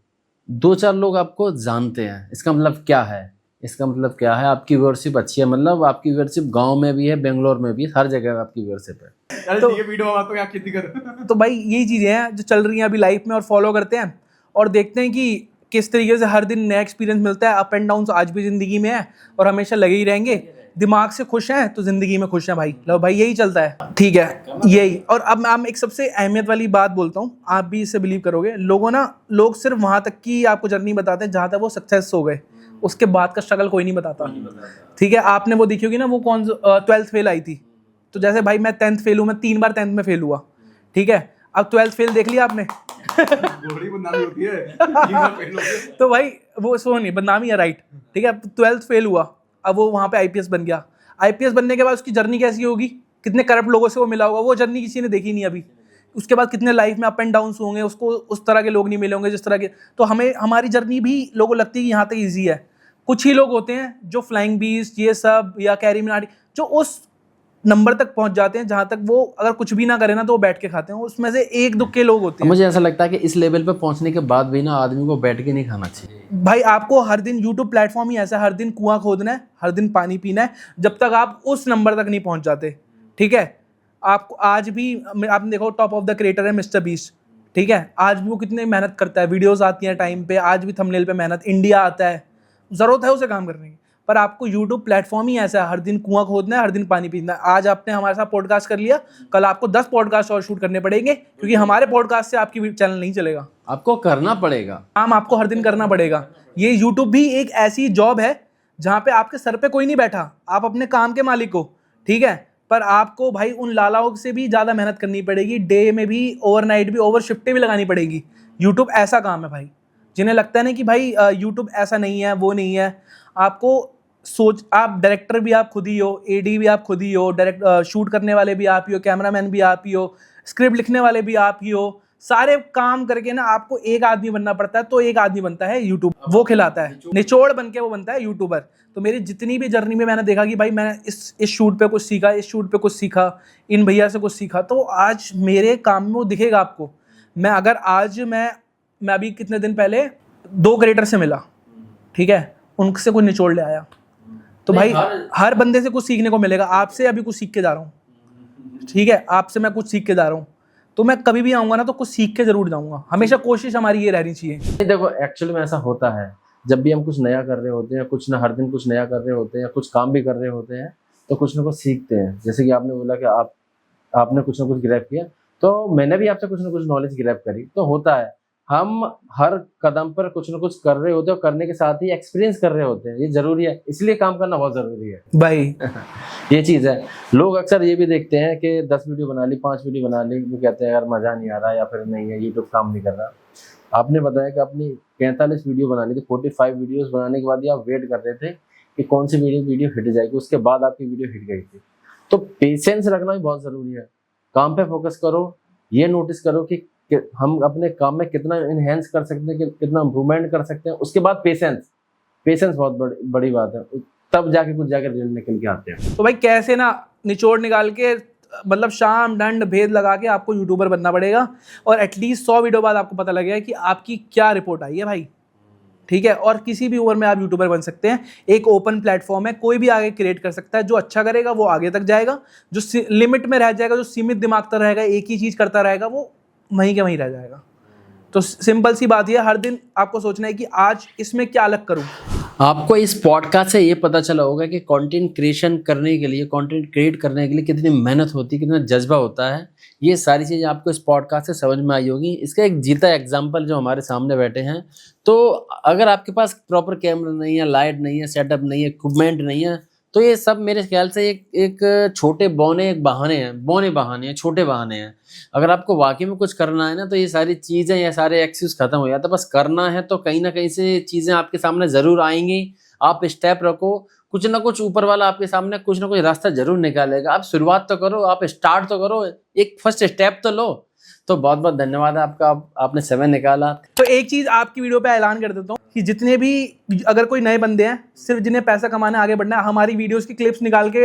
2-4 लोग आपको जानते हैं। इसका मतलब क्या है? इसका मतलब क्या है? आपकी व्यूअरशिप अच्छी है, मतलब आपकी व्यूअरशिप गांव में भी है, बेंगलोर में भी है, हर जगह आपकी व्यूअरशिप है। तो ये वीडियो तो क्या खेती कर तो भाई यही चीज़ें हैं जो चल रही हैं अभी लाइफ में, और फॉलो करते हैं और देखते हैं कि किस तरीके से हर दिन नया एक्सपीरियंस मिलता है। अप एंड डाउन आज भी ज़िंदगी में है और हमेशा लगे ही रहेंगे। दिमाग से खुश हैं तो ज़िंदगी में खुश हैं भाई। लो भाई यही चलता है, ठीक है यही। और अब मैं एक सबसे अहमियत वाली बात बोलता हूँ, आप भी इससे बिलीव करोगे। लोग सिर्फ वहाँ तक की आपको जर्नी बताते हैं जहाँ तक वो सक्सेस हो गए, उसके बाद का स्ट्रगल कोई नहीं बताता, ठीक है। आपने वो देखी होगी ना, वो कौन 12th फेल आई थी, तो जैसे भाई मैं 10th फेल हूँ, मैं 3 बार 10th में फेल हुआ, ठीक है। अब 12th फेल देख लिया आपने बदनामी होती है तो भाई वो सो नहीं बदनामी है, राइट, ठीक है। 12th फेल हुआ, अब वो वहाँ पे आईपीएस बन गया। आईपीएस बनने के बाद उसकी जर्नी कैसी होगी, कितने करप्ट लोगों से वो मिला होगा, वो जर्नी किसी ने देखी नहीं अभी। उसके बाद कितने लाइफ में अप एंड डाउन होंगे, उसको उस तरह के लोग नहीं मिले होंगे जिस तरह के। तो हमारी जर्नी भी लोगों को लगती है कि यहाँ तक ईजी है। कुछ ही लोग होते हैं जो फ्लाइंग बीस्ट ये सब या कैरी मिनाटी जो उस नंबर तक पहुंच जाते हैं जहां तक वो अगर कुछ भी ना करे ना तो वो बैठ के खाते हैं। उसमें से एक दुख के लोग होते हैं। मुझे ऐसा लगता है कि इस लेवल पे पहुंचने के बाद भी ना आदमी को बैठ के नहीं खाना चाहिए भाई। आपको हर दिन यूट्यूब प्लेटफॉर्म ही ऐसा है, हर दिन कुआं खोदना है, हर दिन पानी पीना है, जब तक आप उस नंबर तक नहीं पहुंच जाते, ठीक है। आपको आज भी आपने देखो टॉप ऑफ द क्रिएटर है मिस्टर बीस्ट, ठीक है। आज भी वो कितने मेहनत करता है, वीडियोस आती हैं टाइम पे, आज भी थंबनेल पे मेहनत, इंडिया आता है, ज़रूरत है उसे काम करने की। पर आपको यूट्यूब प्लेटफॉर्म ही ऐसा है, हर दिन कुआं खोदना है, हर दिन पानी पीना है। आज आपने हमारे साथ पॉडकास्ट कर लिया, कल आपको 10 पॉडकास्ट और शूट करने पड़ेंगे, क्योंकि हमारे पॉडकास्ट से आपकी चैनल नहीं चलेगा। आपको करना पड़ेगा, काम आपको हर दिन करना पड़ेगा। ये यूट्यूब भी एक ऐसी जॉब है जहाँ पे आपके सर पे कोई नहीं बैठा, आप अपने काम के मालिक हो, ठीक है। पर आपको भाई उन लालाओं से भी ज़्यादा मेहनत करनी पड़ेगी, डे में भी, ओवरनाइट भी, ओवर शिफ्टें भी लगानी पड़ेगी। यूट्यूब ऐसा काम है भाई, जिन्हें लगता है ना कि भाई यूट्यूब ऐसा नहीं है, वो नहीं है। आपको आप डायरेक्टर भी आप खुद ही हो, एडी भी आप खुद ही हो, शूट करने वाले भी आप ही हो, कैमरामैन भी आप ही हो, स्क्रिप्ट लिखने वाले भी आप ही हो। सारे काम करके ना आपको एक आदमी बनना पड़ता है, तो एक आदमी बनता है यूट्यूब, वो खिलाता है, निचोड़ बन के वो बनता है यूट्यूबर। तो मेरी जितनी भी जर्नी में मैंने देखा कि भाई मैंने इस शूट पे कुछ सीखा, इस शूट पे कुछ सीखा, इन भैया से कुछ सीखा, तो आज मेरे काम में वो दिखेगा आपको। मैं अगर आज मैं अभी कितने दिन पहले 2 क्रिएटर से मिला, ठीक है, उनसे कुछ निचोड़ ले आया। तो भाई हर बंदे से कुछ सीखने को मिलेगा। आपसे अभी कुछ सीख के जा रहा हूँ, ठीक है, आपसे मैं कुछ सीख के जा रहा हूँ, तो मैं कभी भी आऊँगा ना तो कुछ सीख के जरूर जाऊँगा। हमेशा कोशिश हमारी ये रहनी चाहिए। देखो एक्चुअली में ऐसा होता है, जब भी हम कुछ नया कर रहे होते हैं, कुछ ना हर दिन कुछ नया कर रहे होते हैं, कुछ काम भी कर रहे होते हैं, तो कुछ ना कुछ सीखते हैं। जैसे कि आपने बोला कि आपने कुछ ना कुछ ग्रैब किया, तो मैंने भी आपसे कुछ ना कुछ नॉलेज ग्रैब करी। तो होता है, हम हर कदम पर कुछ ना कुछ कर रहे होते हैं और करने के साथ ही एक्सपीरियंस कर रहे होते हैं। ये जरूरी है, इसलिए काम करना बहुत जरूरी है भाई। ये चीज़ है। लोग अक्सर ये भी देखते हैं कि 10 वीडियो बना ली, 5 वीडियो बना ली, वो कहते हैं यार मज़ा नहीं आ रहा, या फिर नहीं है यूट्यूब काम नहीं कर रहा। आपने बताया कि अपनी 45 वीडियो बनानी थी, 45 वीडियोस बनाने के बाद ही आप वेट कर रहे थे कि कौन सी वीडियो हिट जाएगी, उसके बाद आपकी वीडियो हिट गई थी। तो पेशेंस रखना भी बहुत ज़रूरी है। काम पे फोकस करो, ये नोटिस करो कि हम अपने काम में कितना इनहेंस कर सकते हैं, कितना इम्प्रूवमेंट कर सकते हैं। उसके बाद पेशेंस बहुत बड़ी बात है, तब जाके कुछ जाकर रिजल्ट निकल के आते हैं। तो भाई कैसे ना निचोड़ निकाल के, मतलब शाम दंड भेद लगा के आपको यूट्यूबर बनना पड़ेगा, और एटलीस्ट 100 वीडियो बाद आपको पता लगेगा कि आपकी क्या रिपोर्ट आई है भाई, ठीक है। और किसी भी उम्र में आप यूट्यूबर बन सकते हैं। एक ओपन प्लेटफॉर्म है, कोई भी आगे क्रिएट कर सकता है। जो अच्छा करेगा वो आगे तक जाएगा, जो लिमिट में रह जाएगा, जो सीमित दिमाग तक रहेगा, एक ही चीज़ करता रहेगा, वो वहीं के वहीं रह जाएगा। तो सिंपल सी बात है, हर दिन आपको सोचना है कि आज इसमें क्या अलग करूं। आपको इस पॉडकास्ट से ये पता चला होगा कि कंटेंट क्रिएशन करने के लिए, कंटेंट क्रिएट करने के लिए कितनी मेहनत होती है, कितना जज्बा होता है। ये सारी चीज़ें आपको इस पॉडकास्ट से समझ में आई होगी। इसका एक जीता एग्जांपल जो हमारे सामने बैठे हैं। तो अगर आपके पास प्रॉपर कैमरा नहीं है, लाइट नहीं है, सेटअप नहीं है, इक्विपमेंट नहीं है, तो ये सब मेरे ख्याल से एक छोटे बहाने हैं, छोटे बहाने हैं। अगर आपको वाकई में कुछ करना है ना, तो ये सारी चीज़ें, ये सारे एक्सक्यूज खत्म हो जाता है। बस करना है तो कहीं ना कहीं से चीज़ें आपके सामने ज़रूर आएंगी। आप स्टेप रखो, कुछ ना कुछ ऊपर वाला आपके सामने कुछ ना कुछ रास्ता जरूर निकालेगा। आप शुरुआत तो करो, आप स्टार्ट तो करो, एक फर्स्ट स्टेप तो लो। तो बहुत बहुत धन्यवाद आपका, आपने समय निकाला। तो एक चीज़ आपकी वीडियो पे ऐलान कर देता हूँ कि जितने भी अगर कोई नए बंदे हैं, सिर्फ जिन्हें पैसा कमाना आगे बढ़ना है, हमारी वीडियोस की क्लिप्स निकाल के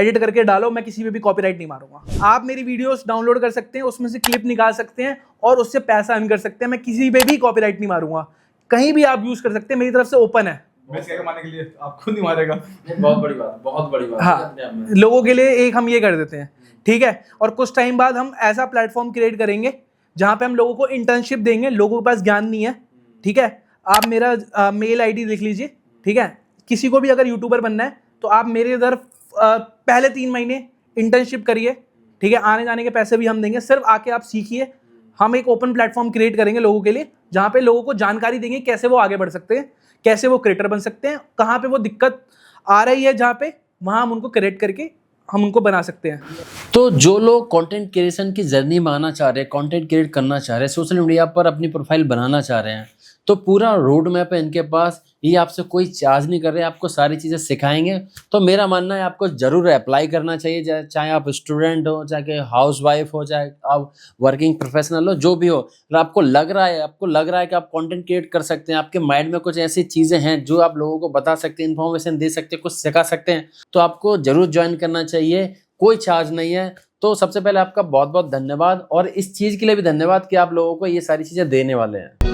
एडिट करके डालो, मैं किसी पे भी कॉपीराइट नहीं मारूंगा। आप मेरी वीडियोस डाउनलोड कर सकते हैं, उसमें से क्लिप निकाल सकते हैं और उससे पैसा अर्न कर सकते हैं। मैं किसी पे भी कॉपीराइट नहीं मारूंगा, कहीं भी आप यूज़ कर सकते हैं, मेरी तरफ से ओपन है। मैं इसके मारने के लिए आप खुद नहीं मारेगा। बहुत बड़ी बात, बहुत बड़ी बात हाँ, अपने आप में। लोगों के लिए एक हम ये कर देते हैं, ठीक है। और कुछ टाइम बाद हम ऐसा प्लेटफॉर्म क्रिएट करेंगे जहाँ पे हम लोगों को इंटर्नशिप देंगे। लोगों के पास ज्ञान नहीं है, ठीक है। आप मेरा मेल आईडी लिख लीजिए, ठीक है। किसी को भी अगर यूट्यूबर बनना है तो आप मेरे इधर पहले 3 महीने इंटर्नशिप करिए, ठीक है। आने जाने के पैसे भी हम देंगे, सिर्फ आके आप सीखिए। हम एक ओपन प्लेटफॉर्म क्रिएट करेंगे लोगों के लिए, जहाँ पे लोगों को जानकारी देंगे कैसे वो आगे बढ़ सकते हैं, कैसे वो क्रिएटर बन सकते हैं, कहाँ पे वो दिक्कत आ रही है, जहाँ पे वहाँ हम उनको करेक्ट करके हम उनको बना सकते हैं। तो जो लोग कंटेंट क्रिएशन की जर्नी में आना चाह रहे हैं, कंटेंट क्रिएट करना चाह रहे हैं, सोशल मीडिया पर अपनी प्रोफाइल बनाना चाह रहे हैं, तो पूरा रोड मैप है इनके पास। ये आपसे कोई चार्ज नहीं कर रहे, आपको सारी चीज़ें सिखाएंगे। तो मेरा मानना है आपको ज़रूर अप्लाई करना चाहिए, चाहे आप स्टूडेंट हो, चाहे हाउस वाइफ हो, चाहे आप वर्किंग प्रोफेशनल हो, जो भी हो। अगर आपको लग रहा है कि आप कंटेंट क्रिएट कर सकते हैं, आपके माइंड में कुछ ऐसी चीज़ें हैं जो आप लोगों को बता सकते हैं, इन्फॉर्मेशन दे सकते हैं, कुछ सिखा सकते हैं, तो आपको ज़रूर ज्वाइन करना चाहिए। कोई चार्ज नहीं है। तो सबसे पहले आपका बहुत बहुत धन्यवाद, और इस चीज़ के लिए भी धन्यवाद कि आप लोगों को ये सारी चीज़ें देने वाले हैं।